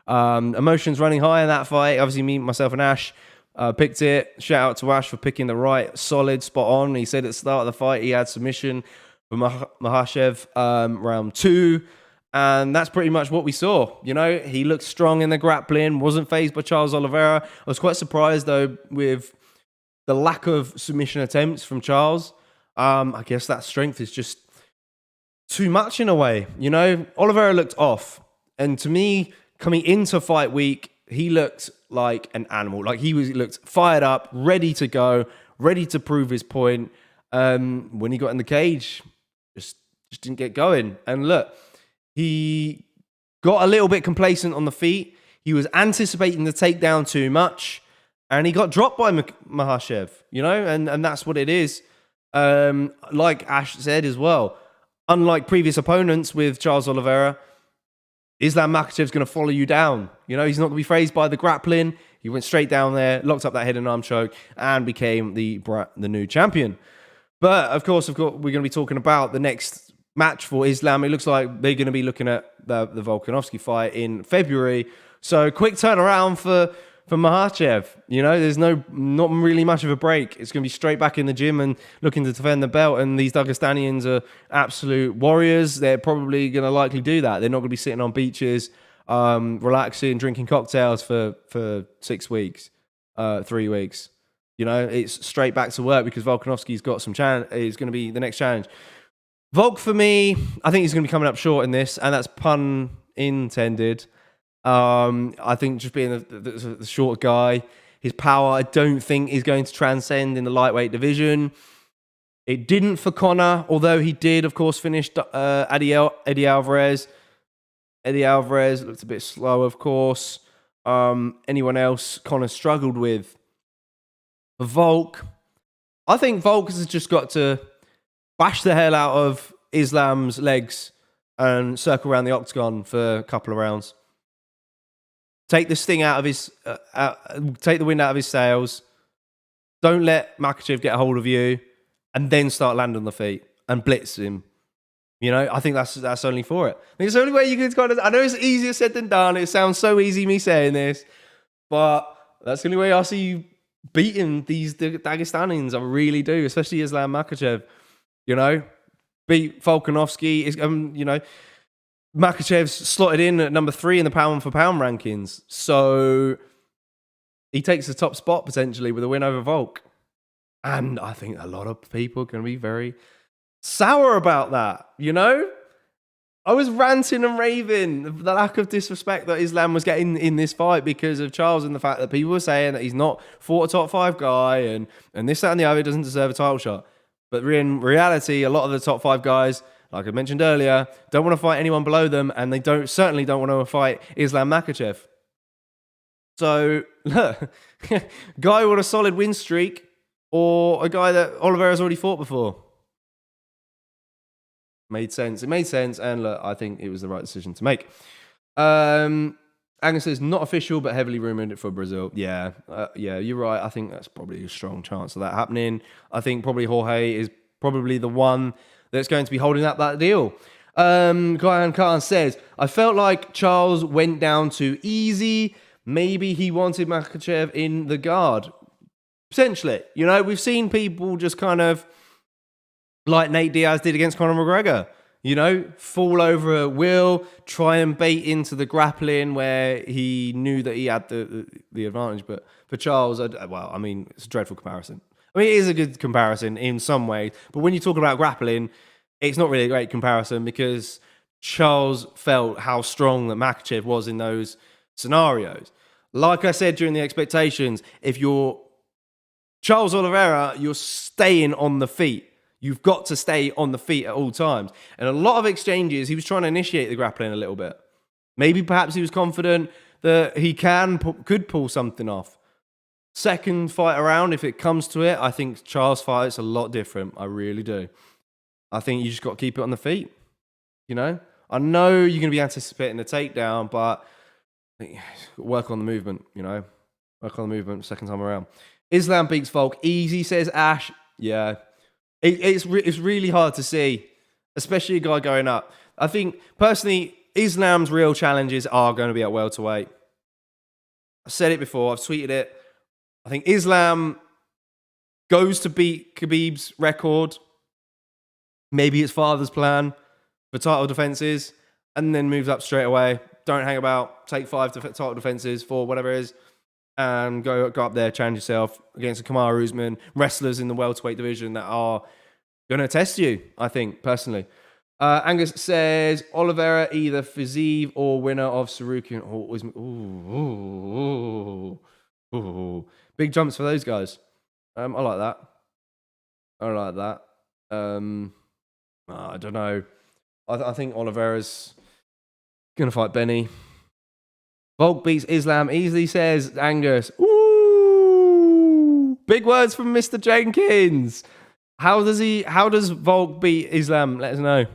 [SPEAKER 1] Emotions running high in that fight. Obviously, me, myself, and Ash picked it. Shout out to Ash for picking the right, solid, spot on. He said at the start of the fight he had submission for Makhachev round 2. And that's pretty much what we saw. He looked strong in the grappling, wasn't fazed by Charles Oliveira. I was quite surprised, though, with the lack of submission attempts from Charles. I guess that strength is just too much in a way. Oliveira looked off. And to me, coming into fight week, he looked like an animal. Like he looked fired up, ready to go, ready to prove his point. When he got in the cage, just didn't get going. And look, he got a little bit complacent on the feet. He was anticipating the takedown too much. And he got dropped by Makhachev, and that's what it is. Like Ash said as well, unlike previous opponents with Charles Oliveira, Islam Makhachev's going to follow you down. He's not going to be phased by the grappling. He went straight down there, locked up that head and arm choke, and became the new champion. But, of course, we're going to be talking about the next match for Islam. It looks like they're going to be looking at the Volkanovski fight in February. So quick turnaround for Makhachev. There's not really much of a break. It's going to be straight back in the gym and looking to defend the belt. And these Dagestanians are absolute warriors. They're probably going to likely do that. They're not going to be sitting on beaches, relaxing, drinking cocktails for 6 weeks, 3 weeks. You know, it's straight back to work because Volkanovski's got some is going to be the next challenge. Volk, for me, I think he's going to be coming up short in this, and that's pun intended. I think just being the short guy, his power, I don't think is going to transcend in the lightweight division. It didn't for Conor, although he did, of course, finish Eddie Alvarez. Eddie Alvarez looked a bit slow, of course. Anyone else Conor struggled with? Volk, I think Volk has just got to bash the hell out of Islam's legs and circle around the octagon for a couple of rounds. Take the sting out of his, take the wind out of his sails. Don't let Makhachev get a hold of you, and then start landing on the feet and blitz him. You know, I think that's only for it. I think it's the only way you can kind of. I know it's easier said than done. It sounds so easy me saying this, but that's the only way I see you beating these Dagestanians. I really do, especially Islam Makhachev. You know, beat Volkanovski. You know, Makhachev's slotted in at number 3 in the pound for pound rankings, so he takes the top spot potentially with a win over Volk. And I think a lot of people are going to be very sour about that, you know? I was ranting and raving the lack of disrespect that Islam was getting in this fight because of Charles and the fact that people were saying that he's not fought a top 5 guy and this, that, and the other doesn't deserve a title shot. But in reality, a lot of the top 5 guys, like I mentioned earlier, don't want to fight anyone below them, and they certainly don't want to fight Islam Makhachev. So, look, guy with a solid win streak, or a guy that Oliveira's already fought before. Made sense. It made sense, and look, I think it was the right decision to make. Angus says, not official, but heavily rumoured for Brazil. Yeah, you're right. I think that's probably a strong chance of that happening. I think Jorge is probably the one that's going to be holding up that deal. Guyan Khan says, I felt like Charles went down too easy. Maybe he wanted Makhachev in the guard. Potentially. You know, we've seen people just kind of, like Nate Diaz did against Conor McGregor, you know, fall over at will, try and bait into the grappling where he knew that he had the advantage. But for Charles, well, I mean, it's a dreadful comparison. I mean, it is a good comparison in some ways, but when you talk about grappling, it's not really a great comparison because Charles felt how strong that Makhachev was in those scenarios. Like I said during the expectations, if you're Charles Oliveira, you're staying on the feet. You've got to stay on the feet at all times. And a lot of exchanges, he was trying to initiate the grappling a little bit. Maybe perhaps he was confident that he could pull something off. Second fight around, if it comes to it, I think Charles' fight's a lot different. I really do. I think you just got to keep it on the feet. You know? I know you're going to be anticipating the takedown, but work on the movement, you know? Work on the movement second time around. Islam beats Volk easy, says Ash. Yeah. It's really hard to see, especially a guy going up. I think, personally, Islam's real challenges are going to be at welterweight. I've said it before. I've tweeted it. I think Islam goes to beat Khabib's record. Maybe his father's plan for title defenses, and then moves up straight away. Don't hang about. Take 5 title defenses for whatever it is. And go up there, challenge yourself against a Kamaru Usman, wrestlers in the welterweight division that are going to test you, I think, personally. Angus says, Oliveira either Fiziev or winner of Sarukian or Usman. Ooh. Big jumps for those guys. I like that. I don't know. I think Oliveira's going to fight Beneil. Volk beats Islam easily, says Angus. Ooh! Big words from Mr. Jenkins. How does Volk beat Islam? Let us know.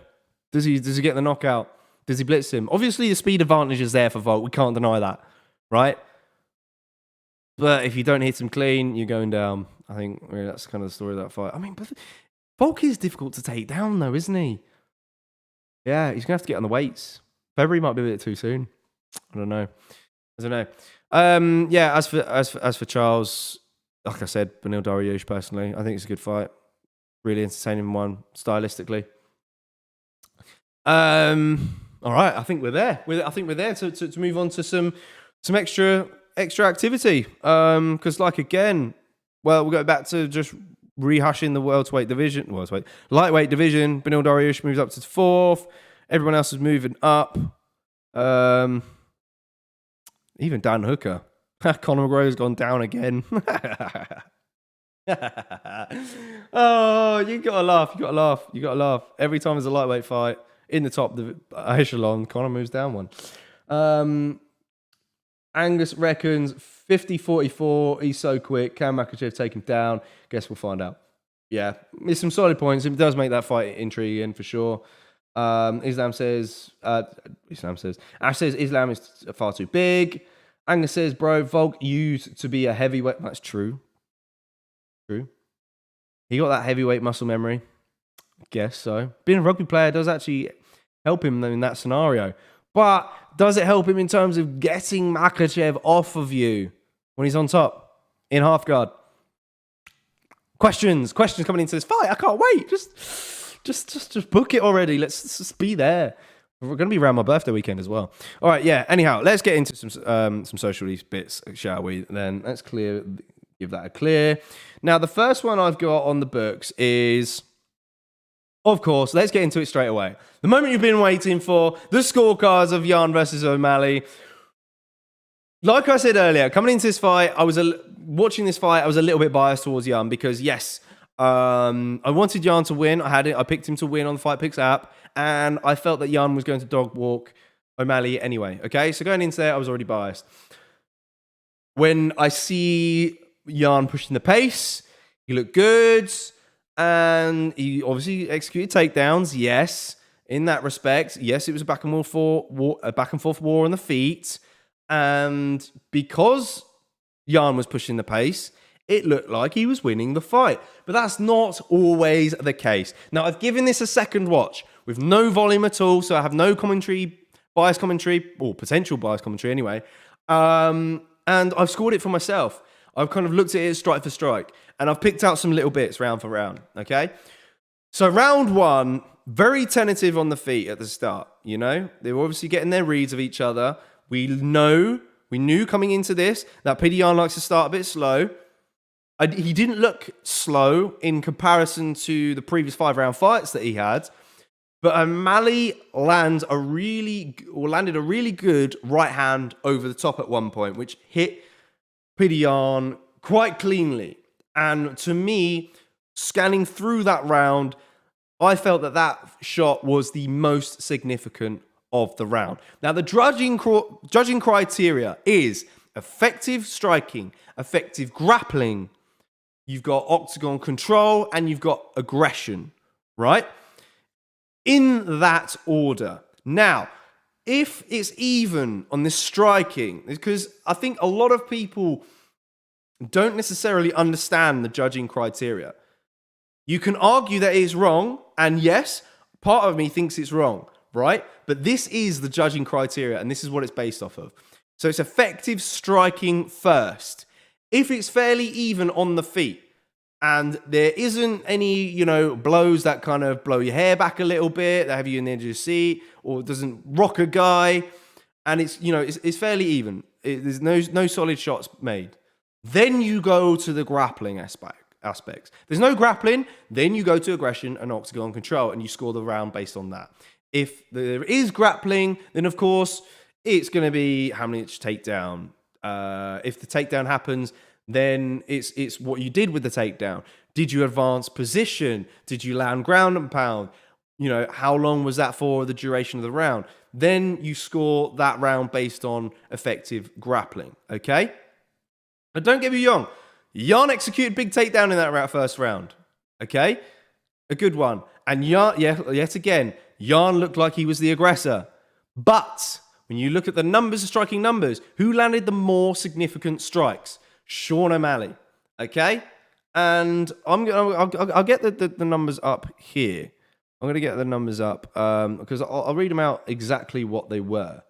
[SPEAKER 1] Does he get the knockout? Does he blitz him? Obviously, the speed advantage is there for Volk. We can't deny that, right? But if you don't hit him clean, you're going down. I think really that's kind of the story of that fight. I mean, but Volk is difficult to take down, though, isn't he? Yeah, he's gonna have to get on the weights. February might be a bit too soon. I don't know. Yeah, as for Charles, like I said, Beneil Dariush personally, I think it's a good fight. Really entertaining one, stylistically. All right, I think we're there. I think we're there to move on to some extra activity. Because again, Well, we'll go back to just rehashing the lightweight division. Beneil Dariush moves up to 4th. Everyone else is moving up. Even Dan Hooker. Conor McGregor's gone down again. Oh, you gotta laugh. Every time there's a lightweight fight in the top echelon, Conor moves down one. Angus reckons 50-44. He's so quick. Can Makhachev take him down? Guess we'll find out. Yeah, it's some solid points. It does make that fight intriguing for sure. Ash says Islam is far too big. Angus says, bro, Volk used to be a heavyweight. That's true. He got that heavyweight muscle memory. I guess so. Being a rugby player does actually help him in that scenario. But does it help him in terms of getting Makhachev off of you when he's on top in half guard? Questions coming into this fight. I can't wait. Just book it already. Let's just be there. We're going to be around my birthday weekend as well. All right, yeah. Anyhow, let's get into some social bits, shall we? Then let's give that a clear. Now, the first one I've got on the books is, of course, let's get into it straight away. The moment you've been waiting for, the scorecards of Jan versus O'Malley. Like I said earlier, coming into this fight, watching this fight, I was a little bit biased towards Jan because, yes, I wanted Jan to win. I picked him to win on the Fight Picks app, and I felt that Jan was going to dog walk O'Malley anyway. Okay, so going into there, I was already biased. When I see Jan pushing the pace, he looked good, and he obviously executed takedowns. Yes, in that respect, yes, it was a back and forth war on the feet, and because Jan was pushing the pace, it looked like he was winning the fight. But that's not always the case. Now, I've given this a second watch with no volume at all, so I have no bias commentary, or potential bias commentary anyway. And I've scored it for myself. I've kind of looked at it strike for strike, and I've picked out some little bits round for round, okay? So round one, very tentative on the feet at the start, you know? They were obviously getting their reads of each other. We knew coming into this that Petr Yan likes to start a bit slow. He didn't look slow in comparison to the previous 5-round fights that he had, but O'Malley landed a really good right hand over the top at one point, which hit Petr Yan quite cleanly. And to me, scanning through that round, I felt that shot was the most significant of the round. Now, the judging criteria is effective striking, effective grappling. You've got octagon control, and you've got aggression, right? In that order. Now, if it's even on this striking, because I think a lot of people don't necessarily understand the judging criteria. You can argue that it is wrong, and yes, part of me thinks it's wrong, right? But this is the judging criteria, and this is what it's based off of. So it's effective striking first. If it's fairly even on the feet, and there isn't any, blows that kind of blow your hair back a little bit, that have you in the edge of your seat, or it doesn't rock a guy, and it's fairly even. There's no solid shots made. Then you go to the grappling aspects. There's no grappling, then you go to aggression and octagon control, and you score the round based on that. If there is grappling, then of course it's going to be how many takedown. If the takedown happens, then it's what you did with the takedown. Did you advance position? Did you land ground and pound? How long was that for, the duration of the round? Then you score that round based on effective grappling, okay? But don't get me wrong, Jan executed big takedown in that first round, okay? A good one. And yet again, Jan looked like he was the aggressor. But when you look at the numbers, the striking numbers, who landed the more significant strikes? Sean O'Malley, okay? And I'll get the numbers up here. I'm going to get the numbers up because I'll read them out exactly what they were.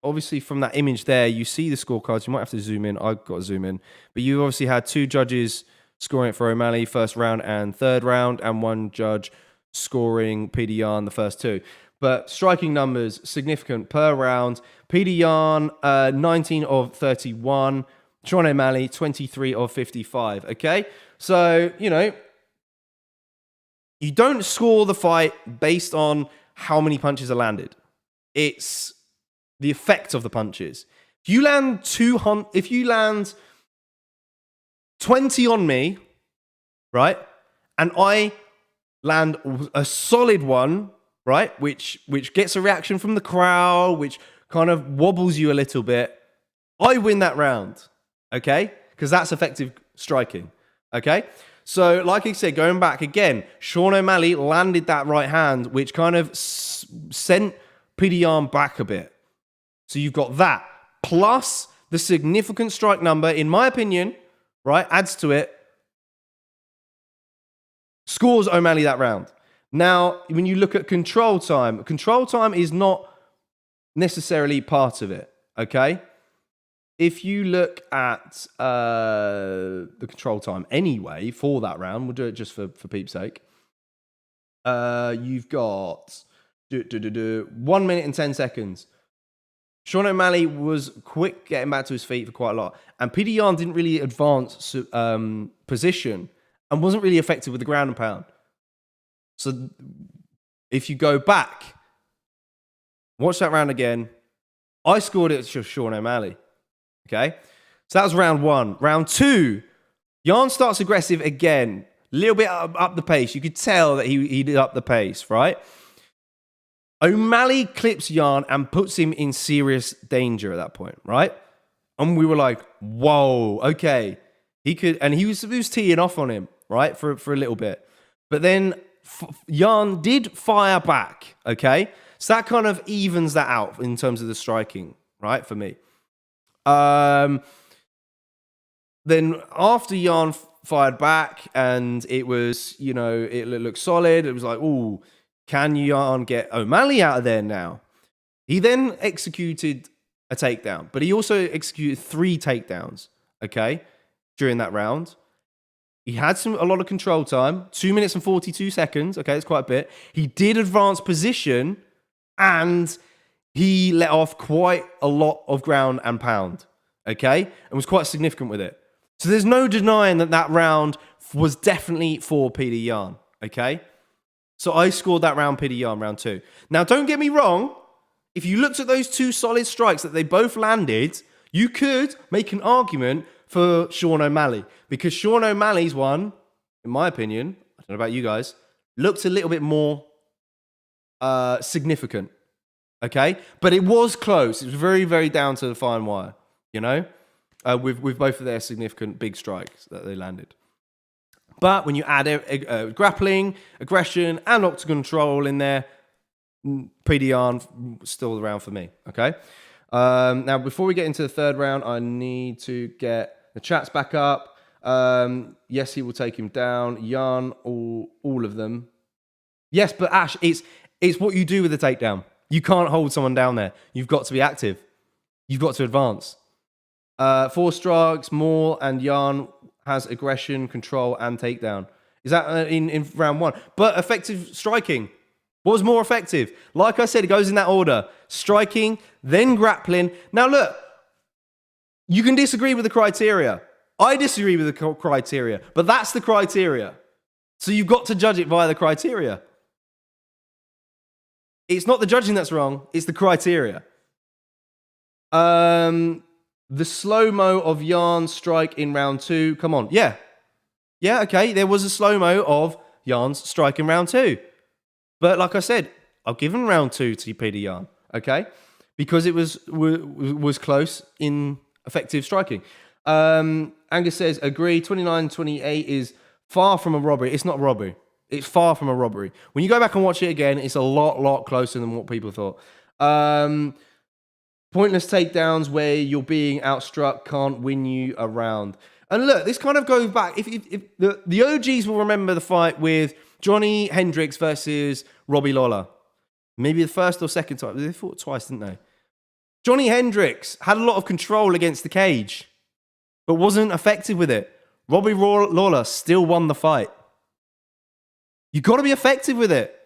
[SPEAKER 1] Obviously, from that image there, you see the scorecards. You might have to zoom in. I've got to zoom in. But you obviously had two judges scoring it for O'Malley, first round and third round, and one judge scoring Petr Yan the first two. But striking numbers, significant per round. Petr Yan, 19 of 31. Sean O'Malley, 23 of 55. Okay? So, you know, you don't score the fight based on how many punches are landed. It's the effect of the punches. If you land 20 on me, right? And I land a solid one, right? Which gets a reaction from the crowd, which kind of wobbles you a little bit. I win that round, okay? Because that's effective striking, okay? So, like I said, going back again, Sean O'Malley landed that right hand, which kind of sent Petr Yan back a bit. So you've got that, plus the significant strike number, in my opinion, right, adds to it, scores O'Malley that round. Now, when you look at control time is not necessarily part of it, okay? If you look at the control time anyway for that round, we'll do it just for peep's sake. You've got 1 minute and 10 seconds. Sean O'Malley was quick getting back to his feet for quite a lot. And Petr Yan didn't really advance position and wasn't really effective with the ground and pound. So if you go back, watch that round again, I scored it to Sean O'Malley. Okay? So that was round one. Round two, Yan starts aggressive again. A little bit up the pace. You could tell that he did up the pace, right? O'Malley clips Yan and puts him in serious danger at that point, right? And we were like, whoa, okay. He could, and he was teeing off on him, right, for a little bit. But then Yan did fire back, okay? So that kind of evens that out in terms of the striking, right, for me. Then after Yan fired back and it was, you know, it looked solid, it was like, ooh, can Yan get O'Malley out of there now? He then executed a takedown, but he also executed 3 takedowns, okay, during that round. He had a lot of control time, 2 minutes and 42 seconds, okay, that's quite a bit. He did advance position and he let off quite a lot of ground and pound, okay, and was quite significant with it. So there's no denying that round was definitely for Petr Yan, okay? So I scored that round Petr Yan, round 2. Now, don't get me wrong. If you looked at those 2 solid strikes that they both landed, you could make an argument for Sean O'Malley. Because Sean O'Malley's one, in my opinion, I don't know about you guys, looked a little bit more significant. Okay? But it was close. It was very, very down to the fine wire, you know? With both of their significant big strikes that they landed. But when you add grappling, aggression, and octagon control in there, Petr Yan still around for me, okay? Now, before we get into the third round, I need to get the chats back up. Yes, he will take him down. Yan, all of them. Yes, but Ash, it's what you do with the takedown. You can't hold someone down there. You've got to be active. You've got to advance. 4 strikes, more, and Yan has aggression, control, and takedown. Is that in round 1? But effective striking. What was more effective? Like I said, it goes in that order. Striking, then grappling. Now look, you can disagree with the criteria. I disagree with the criteria, but that's the criteria. So you've got to judge it via the criteria. It's not the judging that's wrong, it's the criteria. The slow-mo of Yan's strike in round 2. Come on. Yeah. Yeah, okay. There was a slow-mo of Yan's strike in round 2. But like I said, I'll give him round 2 to Petr Yan. Okay? Because it was close in effective striking. Angus says, agree, 29-28 is far from a robbery. It's not a robbery. It's far from a robbery. When you go back and watch it again, it's a lot closer than what people thought. Pointless takedowns where you're being outstruck can't win you a round. And look, this kind of goes back. If the OGs will remember the fight with Johnny Hendricks versus Robbie Lawler. Maybe the first or second time. They fought twice, didn't they? Johnny Hendricks had a lot of control against the cage, but wasn't effective with it. Robbie Lawler still won the fight. You've got to be effective with it.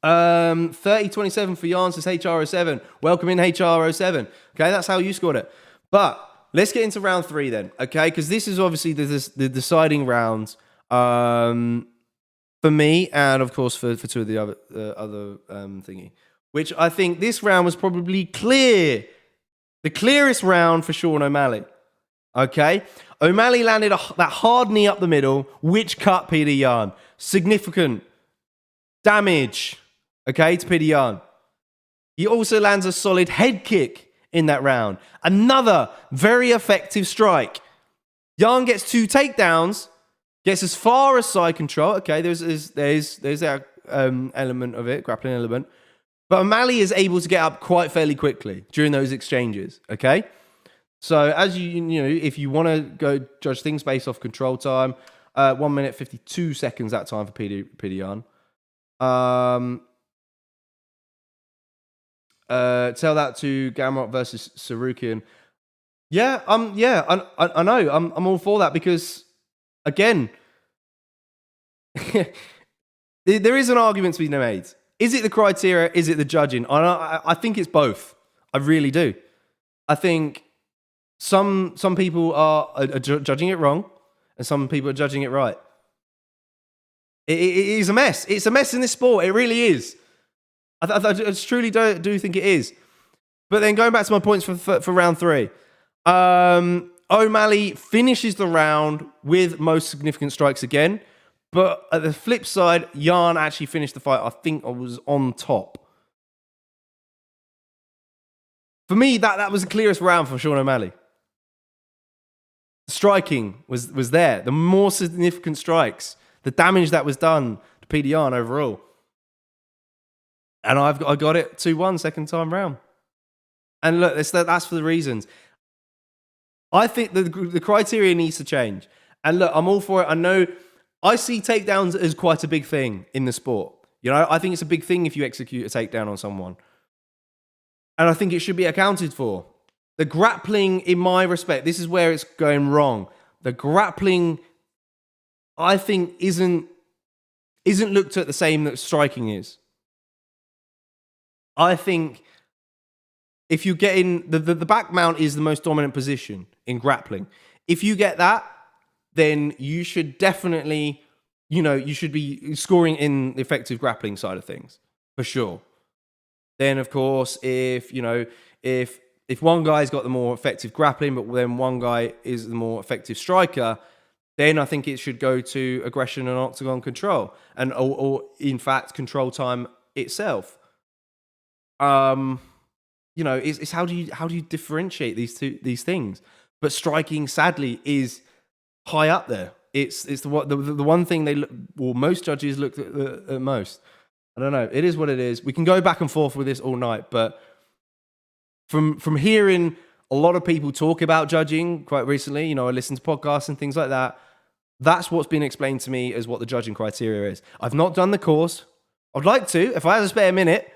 [SPEAKER 1] 30-27 for Yan says HR07. Welcome in HR07. Okay, that's how you scored it. But let's get into round 3 then, okay? Because this is obviously the deciding round for me, and of course for two of the other thingy. Which I think this round was probably clear. The clearest round for Sean O'Malley. Okay? O'Malley landed that hard knee up the middle, which cut Petr Yan. Significant damage, okay, to Petr Yan. He also lands a solid head kick in that round. Another very effective strike. Yan gets 2 takedowns, gets as far as side control. Okay, there's that element of it, grappling element. But O'Malley is able to get up quite fairly quickly during those exchanges, okay? So as you know, if you want to go judge things based off control time, 1 minute 52 seconds that time for Petr Yan. Tell that to Gamrot versus Chookagian. Yeah, I know. I'm all for that because, again, there is an argument to be made. Is it the criteria? Is it the judging? I think it's both. I really do. I think some people are judging it wrong, and some people are judging it right. It is a mess. It's a mess in this sport. It really is. I truly do think it is. But then going back to my points for round 3. O'Malley finishes the round with most significant strikes again. But at the flip side, Yan actually finished the fight. I think I was on top. For me, that was the clearest round for Sean O'Malley. The striking was there. The more significant strikes. The damage that was done to Petr Yan overall. And I got it 2-1 second time round. And look, that's for the reasons. I think the criteria needs to change. And look, I'm all for it. I know I see takedowns as quite a big thing in the sport. You know, I think it's a big thing if you execute a takedown on someone. And I think it should be accounted for. The grappling, in my respect, this is where it's going wrong. The grappling, I think, isn't looked at the same that striking is. I think if you get in, the back mount is the most dominant position in grappling. If you get that, then you should definitely, you should be scoring in the effective grappling side of things, for sure. Then, of course, if one guy's got the more effective grappling, but then one guy is the more effective striker, then I think it should go to aggression and octagon control, and or in fact, control time itself. It's how do you differentiate these things? But striking, sadly, is high up there. It's the one thing most judges look at most. I don't know. It is what it is. We can go back and forth with this all night, but from hearing a lot of people talk about judging quite recently, I listen to podcasts and things like that. That's what's been explained to me as what the judging criteria is. I've not done the course. I'd like to, if I had a spare minute,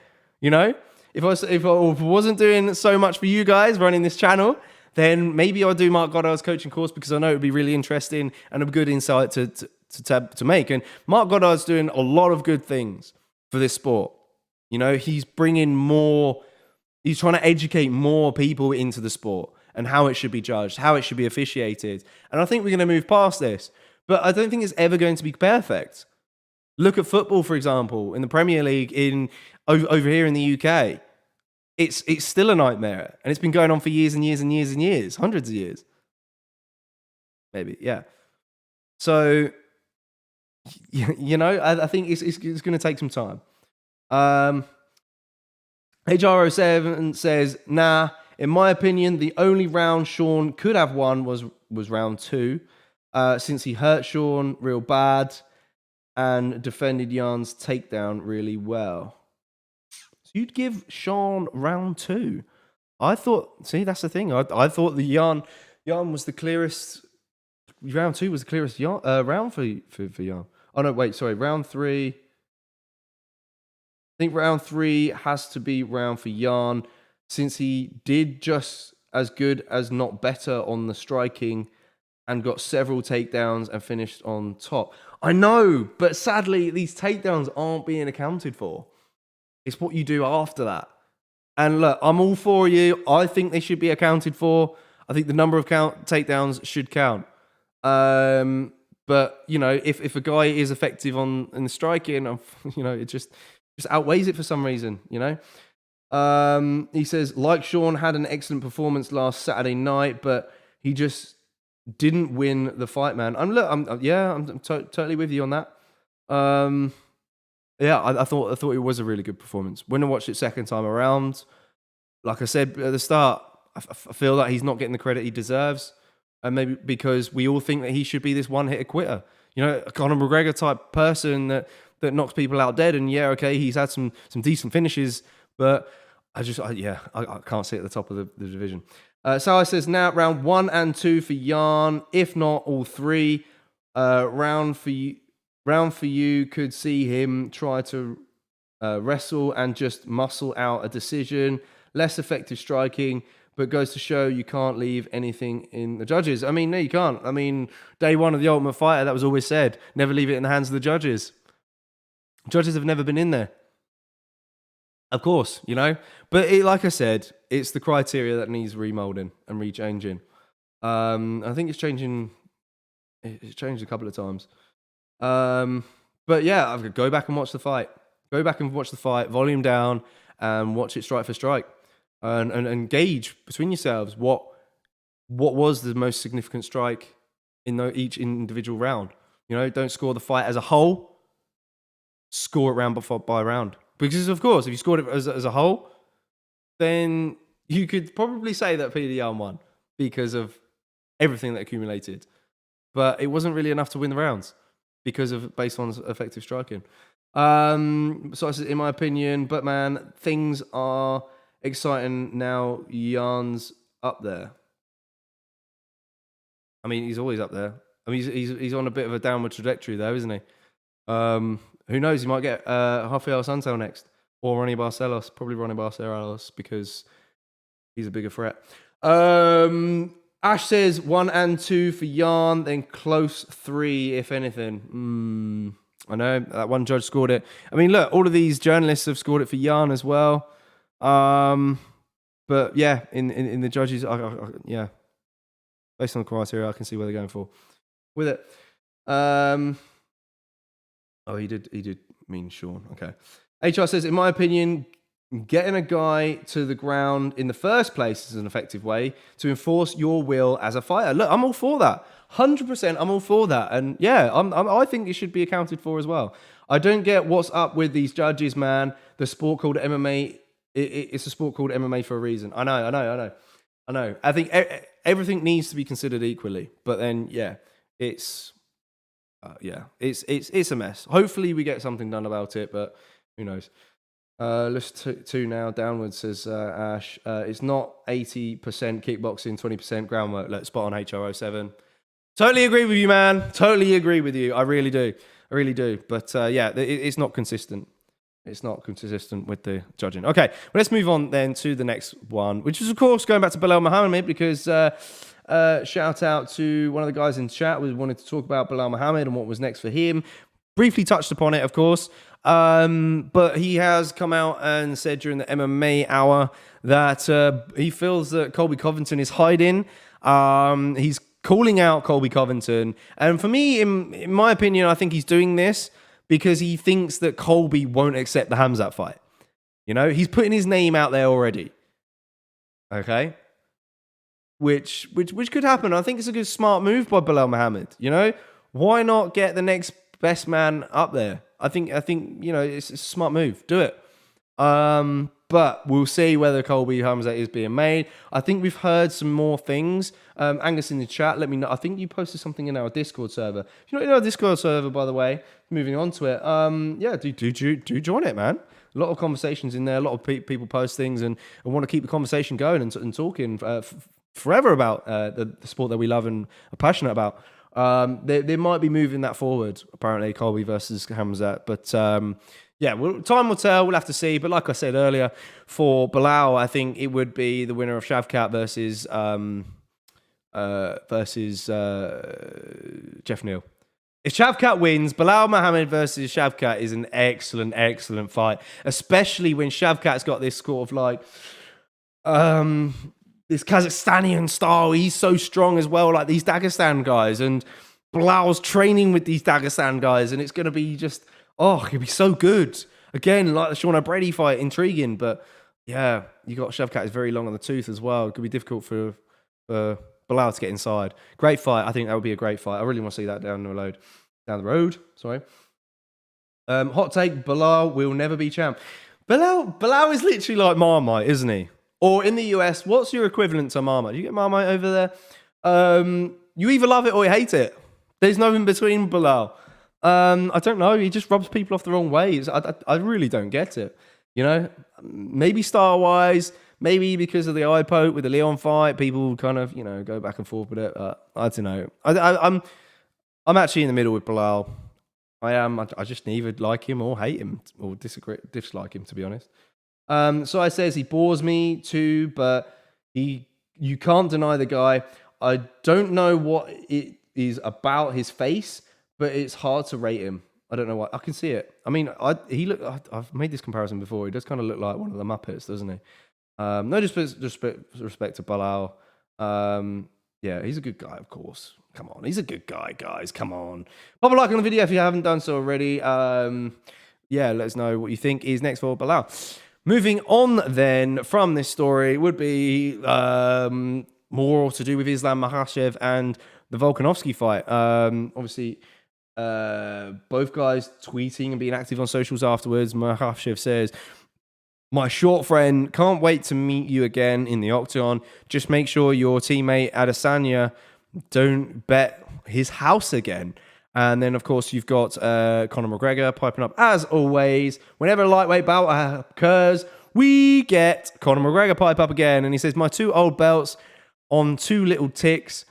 [SPEAKER 1] If I wasn't doing so much for you guys running this channel, then maybe I'll do Mark Goddard's coaching course because I know it would be really interesting and a good insight to make. And Mark Goddard's doing a lot of good things for this sport. He's bringing more, he's trying to educate more people into the sport and how it should be judged, how it should be officiated. And I think we're going to move past this. But I don't think it's ever going to be perfect. Look at football, for example, in the Premier League, over here in the UK. It's still a nightmare. And it's been going on for years and years and years and years. Hundreds of years. Maybe, yeah. So, I think it's going to take some time. HR07 says, nah, in my opinion, the only round Sean could have won was round 2. Since he hurt Sean real bad and defended Yan's takedown really well. So you'd give Sean round 2. I thought, see, that's the thing. I thought the Yan was the clearest. Round 2 was the clearest round for Yan. Oh no, wait, sorry. Round 3. I think round 3 has to be round for Yan, since he did just as good as not better on the striking and got several takedowns and finished on top. I know, but sadly, these takedowns aren't being accounted for. It's what you do after that. And look, I'm all for you. I think they should be accounted for. I think the number of takedowns should count. But you know, if a guy is effective in the striking, you know, it just outweighs it for some reason. You know, he says like Sean had an excellent performance last Saturday night, but he just didn't win the fight, man. I'm totally with you on that. Yeah, I thought it was a really good performance. When I watched it second time around, like I said at the start, I feel like he's not getting the credit he deserves. And maybe because we all think that he should be this one-hitter quitter. You know, a Conor McGregor type person that knocks people out dead. And yeah, okay, he's had some decent finishes, but I can't see at the top of the division. Salah says, now round 1 and 2 for Jan, if not all 3. Round for you could see him try to wrestle and just muscle out a decision. Less effective striking, but goes to show you can't leave anything in the judges. I mean, no, you can't. I mean, day 1 of The Ultimate Fighter, that was always said. Never leave it in the hands of the judges. Judges have never been in there. Of course, you know. But like I said, it's the criteria that needs remolding and rechanging. I think it's changing. It's changed a couple of times. But yeah, I've got to go back and watch the fight. Go back and watch the fight, volume down, and watch it strike for strike. And gauge between yourselves what was the most significant strike in each individual round. You know, don't score the fight as a whole. Score it round by round. Because of course, if you scored it as a whole, then you could probably say that Petr Yan won because of everything that accumulated. But it wasn't really enough to win the rounds based on effective striking. So I said, in my opinion, but man, things are exciting now. Jan's up there. I mean, he's always up there. I mean, he's on a bit of a downward trajectory though, isn't he? Who knows? He might get Rafael Santel next, or Ronnie Barcelos. Probably Ronnie Barcelos because he's a bigger threat. Ash says 1 and 2 for Jan, then close 3 if anything. I know that one judge scored it. I mean, look, all of these journalists have scored it for Jan as well. But yeah, in the judges, yeah, based on the criteria, I can see where they're going for with it. Oh, he did mean Sean. Okay. HR says, in my opinion, getting a guy to the ground in the first place is an effective way to enforce your will as a fighter. Look, I'm all for that. 100%, I'm all for that. And yeah, I think it should be accounted for as well. I don't get what's up with these judges, man. The sport called MMA, it's a sport called MMA for a reason. I know. I think everything needs to be considered equally. But then, yeah, it's a mess. Hopefully we get something done about it, but who knows? List 2 now, downwards, says Ash. It's not 80% kickboxing, 20% groundwork. Let's spot on HRO7. Totally agree with you, man. Totally agree with you. I really do. But yeah, it's not consistent. It's not consistent with the judging. Okay, well, let's move on then to the next one, which is, of course, going back to Belal Muhammad, because shout out to one of the guys in chat who wanted to talk about Belal Muhammad and what was next for him. Briefly touched upon it, of course. But he has come out and said during the MMA hour that he feels that Colby Covington is hiding. He's calling out Colby Covington. And for me, in my opinion, I think he's doing this because he thinks that Colby won't accept the Khamzat fight. You know, he's putting his name out there already. Okay? Which could happen. I think it's a good, smart move by Belal Muhammad. You know? Why not get the next best man up there? I think you know, it's a smart move. Do it. But we'll see whether Colby Khamzat is being made. I think we've heard some more things. Angus in the chat, let me know. I think you posted something in our Discord server. If you're not in our Discord server, by the way, moving on to it, yeah, do join it, man. A lot of conversations in there. A lot of people post things and want to keep the conversation going and talking forever about the sport that we love and are passionate about. They might be moving that forward, apparently, Colby versus Khamzat. But yeah, time will tell. We'll have to see. But like I said earlier, for Belal, I think it would be the winner of Shavkat versus Jeff Neal. If Shavkat wins, Belal Muhammad versus Shavkat is an excellent, excellent fight. Especially when Shavkat's got this sort of like this Kazakhstanian style. He's so strong as well, like these Dagestan guys. And Belal's training with these Dagestan guys, and it's going to be just, oh, it'll be so good. Again, like the Sean O'Brady fight, intriguing, but yeah, you got Shavkat is very long on the tooth as well. It could be difficult for Belal to get inside. Great fight. I think that would be a great fight. I really want to see that down the road. Sorry. Hot take: Belal will never be champ. Belal is literally like Marmite, isn't he? Or in the US, what's your equivalent to Marmite? Do you get Marmite over there? You either love it or you hate it. There's no in between Belal. I don't know. He just rubs people off the wrong ways. I really don't get it. You know, maybe style-wise, maybe because of the eye poke with the Leon fight, people kind of, you know, go back and forth with it. I don't know. I'm actually in the middle with Belal. I am. I just neither like him or hate him or dislike him, to be honest. So I says he bores me too, but you can't deny the guy. I don't know what it is about his face, but it's hard to rate him. I don't know why. I can see it. I mean, I've made this comparison before. He does kind of look like one of the Muppets, doesn't he? No disrespect to Belal. Yeah, he's a good guy, of course. Come on, he's a good guy, guys. Come on. Pop a like on the video if you haven't done so already. Yeah, let us know what you think is next for Belal. Moving on then from this story would be more to do with Islam Makhachev and the Volkanovski fight. Obviously, both guys tweeting and being active on socials afterwards. Makhachev says, "My short friend, can't wait to meet you again in the octagon. Just make sure your teammate Adesanya don't bet his house again." And then, of course, you've got Conor McGregor piping up, as always. Whenever a lightweight bout occurs, we get Conor McGregor pipe up again. And he says, "My 2 old belts on 2 little ticks.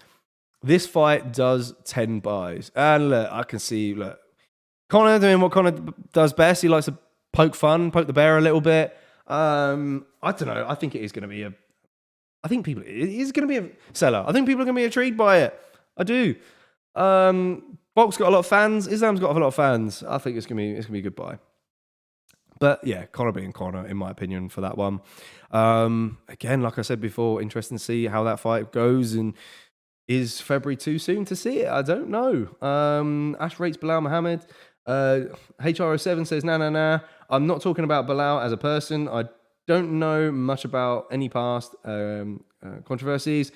[SPEAKER 1] This fight does 10 buys." And look, I can see, look, Conor doing what Conor does best. He likes to poke the bear a little bit. I don't know. I think it is going to be it is going to be a seller. I think people are going to be intrigued by it. I do. Bulk's got a lot of fans. Islam's got a lot of fans. I think it's gonna be a good buy. But yeah, Conor being Conor, in my opinion, for that one. Again, like I said before, interesting to see how that fight goes. And is February too soon to see it? I don't know. Ash rates Belal Muhammad. HR07 says, nah. I'm not talking about Belal as a person. I don't know much about any past controversies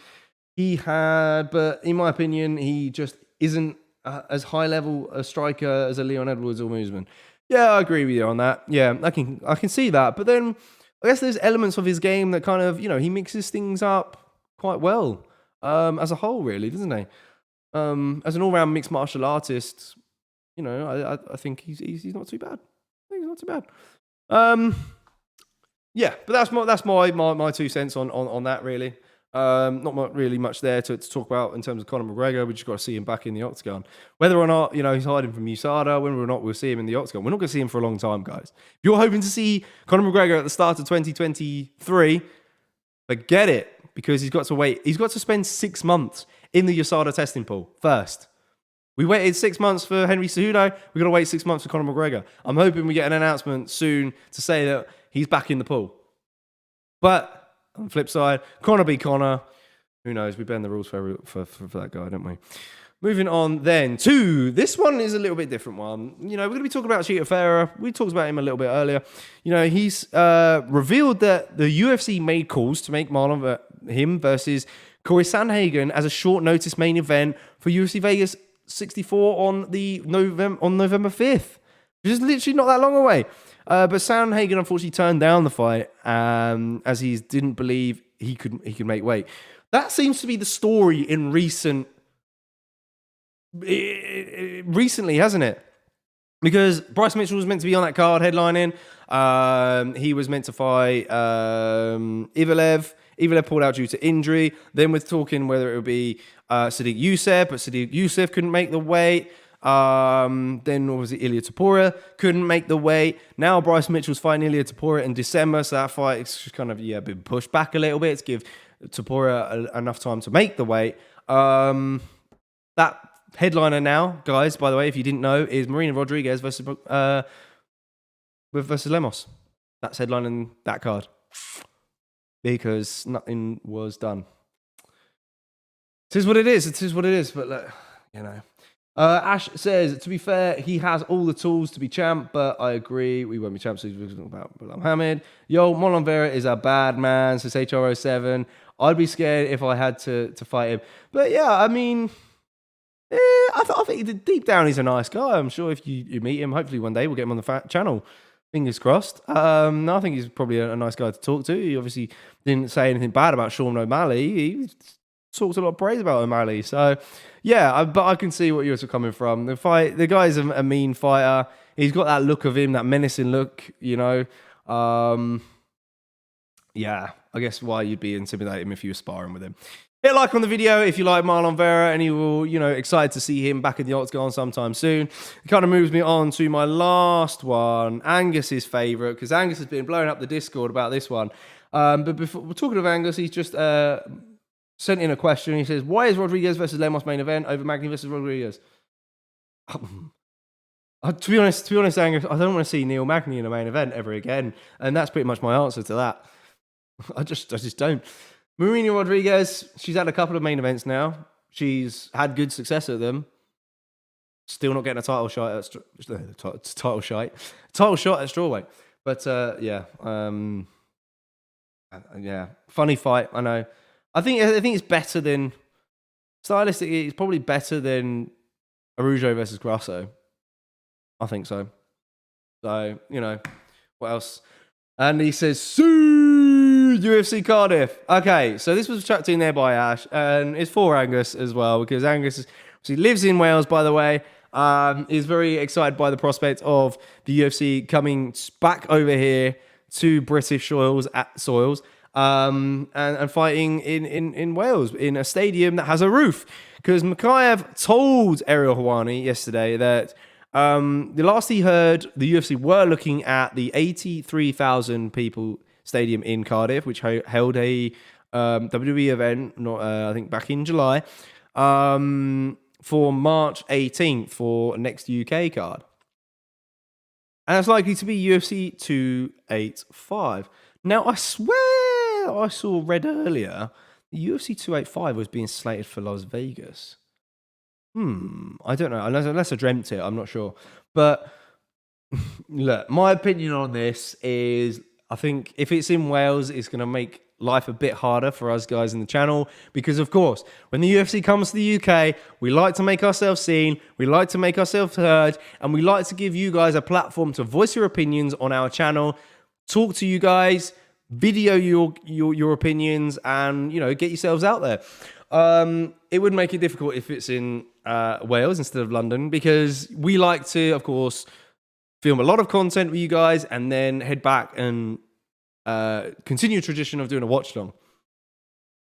[SPEAKER 1] he had, but in my opinion, he just isn't as high level a striker as a Leon Edwards or Mooseman. Yeah, I agree with you on that. Yeah, I can see that. But then I guess there's elements of his game that kind of, you know, he mixes things up quite well as a whole, really, doesn't he? As an all-round mixed martial artist, you know, I think he's not too bad. I think he's not too bad. Yeah, but that's my 2 cents on that, really. Not really much there to talk about in terms of Conor McGregor. We just got to see him back in the octagon. Whether or not, you know, he's hiding from USADA, whether or not we'll see him in the octagon, we're not going to see him for a long time, guys. If you're hoping to see Conor McGregor at the start of 2023, forget it, because he's got to wait. He's got to spend 6 months in the USADA testing pool first. We waited 6 months for Henry Cejudo. We've got to wait 6 months for Conor McGregor. I'm hoping we get an announcement soon to say that he's back in the pool. But on the flip side, Conor be Conor. Who knows? We bend the rules for that guy, don't we? Moving on then to this one is a little bit different one. You know, we're going to be talking about Chito Ferreira. We talked about him a little bit earlier. You know, he's revealed that the UFC made calls to make Manon him versus Corey Sandhagen as a short notice main event for UFC Vegas 64 on November 5th, which is literally not that long away. But Sandhagen unfortunately turned down the fight as he didn't believe he could make weight. That seems to be the story in recently, hasn't it? Because Bryce Mitchell was meant to be on that card headlining. He was meant to fight Ivalev. Ivalev pulled out due to injury. Then we're talking whether it would be Sadiq Youssef, but Sadiq Youssef couldn't make the weight. Then obviously Ilia Topuria couldn't make the weight. Now Bryce Mitchell's fighting Ilia Topuria in December, so that fight is just kind of been pushed back a little bit to give Topuria enough time to make the weight. That headliner now, guys, by the way, if you didn't know, is Marina Rodriguez versus Lemos. That's headlining that card. because nothing was done. It is what it is. It is what it is. But look, you know. Ash says, to be fair, he has all the tools to be champ, but I agree, we won't be champs. We're talking about Mohammed. Yo, Oliveira is a bad man, says HRO7. I'd be scared if I had to fight him. But yeah, I mean, I think deep down he's a nice guy. I'm sure if you meet him, hopefully one day we'll get him on the channel. Fingers crossed. No, I think he's probably a nice guy to talk to. He obviously didn't say anything bad about Sean O'Malley. He talks a lot of praise about O'Malley. So, yeah, but I can see what you're coming from. The guy's a mean fighter. He's got that look of him, that menacing look, you know. Yeah, I guess why you'd be intimidating him if you were sparring with him. Hit like on the video if you like Marlon Vera, and you will, you know, excited to see him back in the octagon sometime soon. It kind of moves me on to my last one, Angus's favourite, because Angus has been blowing up the Discord about this one. But before we're talking of Angus, he's just sent in a question. He says, why is Rodriguez versus Lemos main event over Magny versus Rodriguez? To be honest, Angus, I don't want to see Neil Magny in a main event ever again. And that's pretty much my answer to that. I just don't. Marina Rodriguez, she's had a couple of main events now. She's had good success at them. Still not getting a title shot at title shot at strawweight. But yeah, funny fight. I know. I think it's better than stylistically. It's probably better than Araujo versus Grasso. I think so. So you know what else? And he says, UFC Cardiff. Okay, so this was chucked in there by Ash, and it's for Angus as well, because Angus lives in Wales, by the way. Is very excited by the prospect of the UFC coming back over here to British soils, and fighting in Wales in a stadium that has a roof. Because Makhachev told Ariel Helwani yesterday that the last he heard, the UFC were looking at the 83,000 people stadium in Cardiff, which held a WWE event, I think back in July, for March 18th for next UK card. And it's likely to be UFC 285. Now, I swear I read earlier, the UFC 285 was being slated for Las Vegas. I don't know, unless I dreamt it, I'm not sure. But look, my opinion on this is, I think if it's in Wales, it's going to make life a bit harder for us guys in the channel. Because, of course, when the UFC comes to the UK, we like to make ourselves seen, we like to make ourselves heard, and we like to give you guys a platform to voice your opinions on our channel, talk to you guys, video your opinions, and, you know, get yourselves out there. It would make it difficult if it's in Wales instead of London, because we like to, of course, film a lot of content with you guys and then head back and continue a tradition of doing a watch along.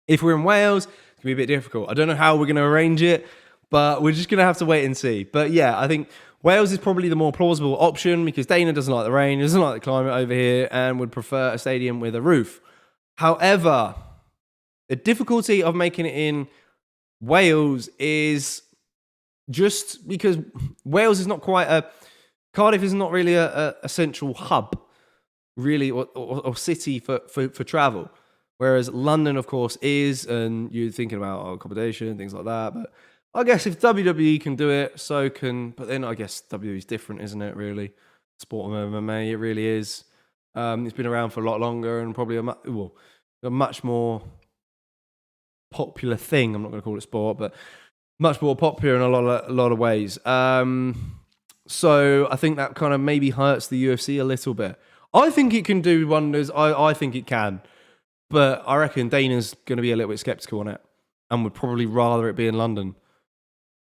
[SPEAKER 1] If we're in Wales, it's going to be a bit difficult. I don't know how we're going to arrange it, but we're just going to have to wait and see. But yeah, I think Wales is probably the more plausible option, because Dana doesn't like the rain, doesn't like the climate over here, and would prefer a stadium with a roof. However, the difficulty of making it in Wales is just because Wales is not quite Cardiff is not really a central hub, really, or city for travel. Whereas London, of course, is, and you're thinking about accommodation, things like that. But I guess if WWE can do it, so can. But then I guess WWE is different, isn't it, really? Sport of MMA, it really is. It's been around for a lot longer and probably a much more popular thing. I'm not going to call it sport, but much more popular in a lot of ways. So I think that kind of maybe hurts the UFC a little bit. I think it can do wonders. I think it can. But I reckon Dana's going to be a little bit skeptical on it and would probably rather it be in London.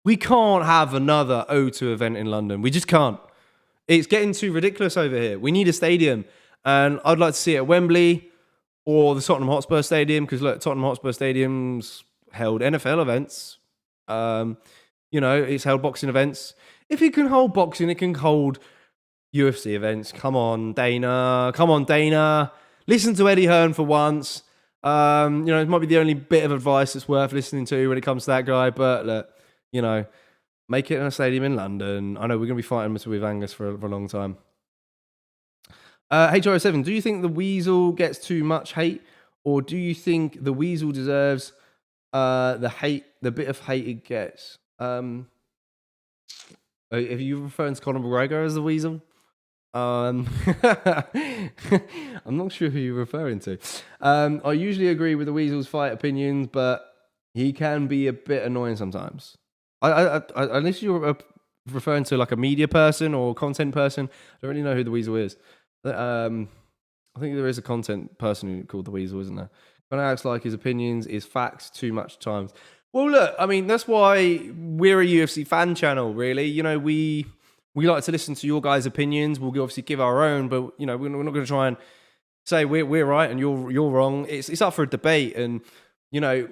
[SPEAKER 1] We can't have another O2 event in London. We just can't. It's getting too ridiculous over here. We need a stadium. And I'd like to see it at Wembley or the Tottenham Hotspur Stadium, because look, Tottenham Hotspur Stadium's held NFL events. You know, it's held boxing events. If it can hold boxing, it can hold UFC events. Come on, Dana. Listen to Eddie Hearn for once. You know, it might be the only bit of advice that's worth listening to when it comes to that guy. But look, you know, make it in a stadium in London. I know we're going to be fighting with Angus for a long time. HRO7, do you think the Weasel gets too much hate or do you think the Weasel deserves the bit of hate it gets? Are you referring to Conor McGregor as the Weasel? I'm not sure who you're referring to. I usually agree with the Weasel's fight opinions, but he can be a bit annoying sometimes. Unless you're referring to like a media person or content person, I don't really know who the Weasel is. I think there is a content person called the Weasel, isn't there? Kind of acts like his opinions is facts too much times. Well, look, I mean, that's why we're a UFC fan channel, really. You know, we like to listen to your guys' opinions. We'll obviously give our own, but, you know, we're not going to try and say we're right and you're wrong. It's up for a debate. And, you know,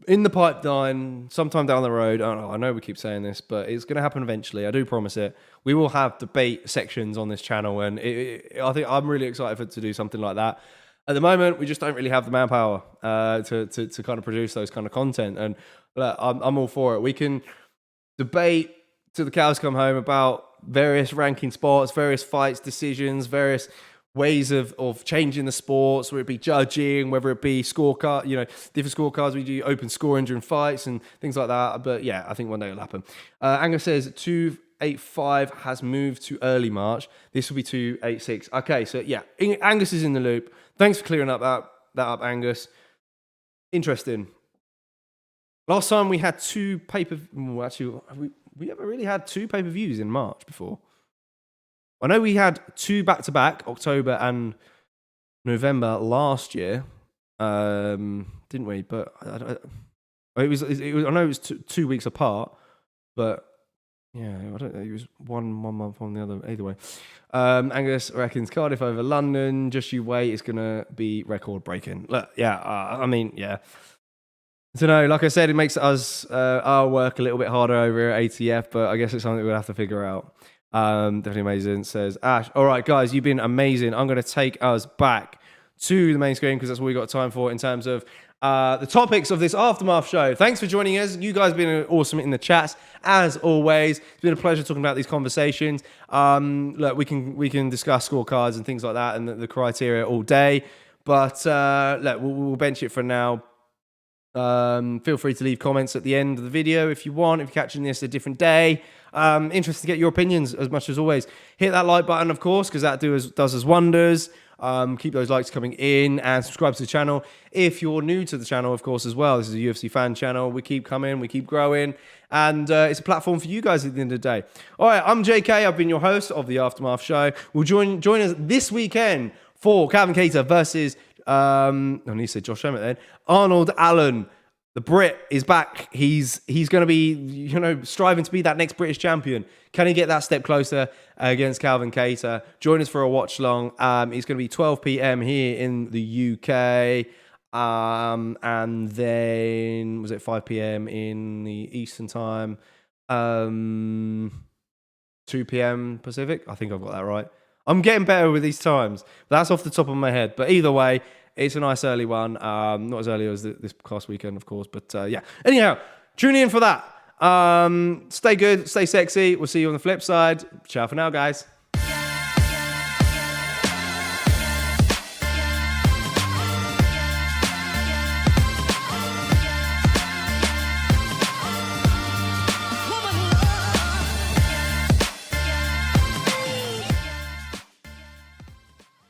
[SPEAKER 1] in the pipeline, sometime down the road, I know we keep saying this, but it's going to happen eventually. I do promise it. We will have debate sections on this channel, and I think I'm really excited to do something like that. At the moment, we just don't really have the manpower to kind of produce those kind of content, and look, I'm all for it. We can debate till the cows come home about various ranking spots, various fights, decisions, various ways of changing the sports, whether it be judging, whether it be scorecard, you know, different scorecards. We do open scoring during fights and things like that. But yeah, I think one day it'll happen. Angus says 285 has moved to early March. This will be 286. Okay, so yeah, Angus is in the loop. Thanks for clearing up that up, Angus. Interesting. Last time we had two actually, we ever really had two pay-per-views in March before? I know we had two back-to-back, October and November last year, didn't we? But it was. I know it was 2 weeks apart, but yeah, I don't know. It was one month on the other. Either way, Angus reckons Cardiff over London. Just you wait, it's gonna be record-breaking. Look, yeah, I mean, yeah. So no, like I said, it makes us our work a little bit harder over here at ATF, but I guess it's something we'll have to figure out. Definitely amazing, says Ash. All right, guys, you've been amazing. I'm going to take us back to the main screen because that's what we got time for in terms of the topics of this Aftermath show. Thanks for joining us. You guys have been awesome in the chats, as always. It's been a pleasure talking about these conversations. Look, we can discuss scorecards and things like that and the criteria all day, but look, we'll bench it for now. Feel free to leave comments at the end of the video if you want, if you're catching this a different day. Interested to get your opinions as much as always. Hit that like button, of course, because that does us wonders. Keep those likes coming in and subscribe to the channel. If you're new to the channel, of course, as well, this is a UFC fan channel. We keep coming, we keep growing, and it's a platform for you guys at the end of the day. All right, I'm JK. I've been your host of the Aftermath show. We'll join us this weekend for Calvin Kattar versus I need to say Josh Emmett then. Arnold Allen. The Brit is back. He's going to be, you know, striving to be that next British champion. Can he get that step closer against Calvin Kattar? Join us for a watch long. It's going to be 12 p.m. here in the UK. And then, was it 5 p.m. in the Eastern time? 2 p.m. Pacific? I think I've got that right. I'm getting better with these times. That's off the top of my head. But either way, it's a nice early one. Not as early as this past weekend, of course. But yeah. Anyhow, tune in for that. Stay good. Stay sexy. We'll see you on the flip side. Ciao for now, guys.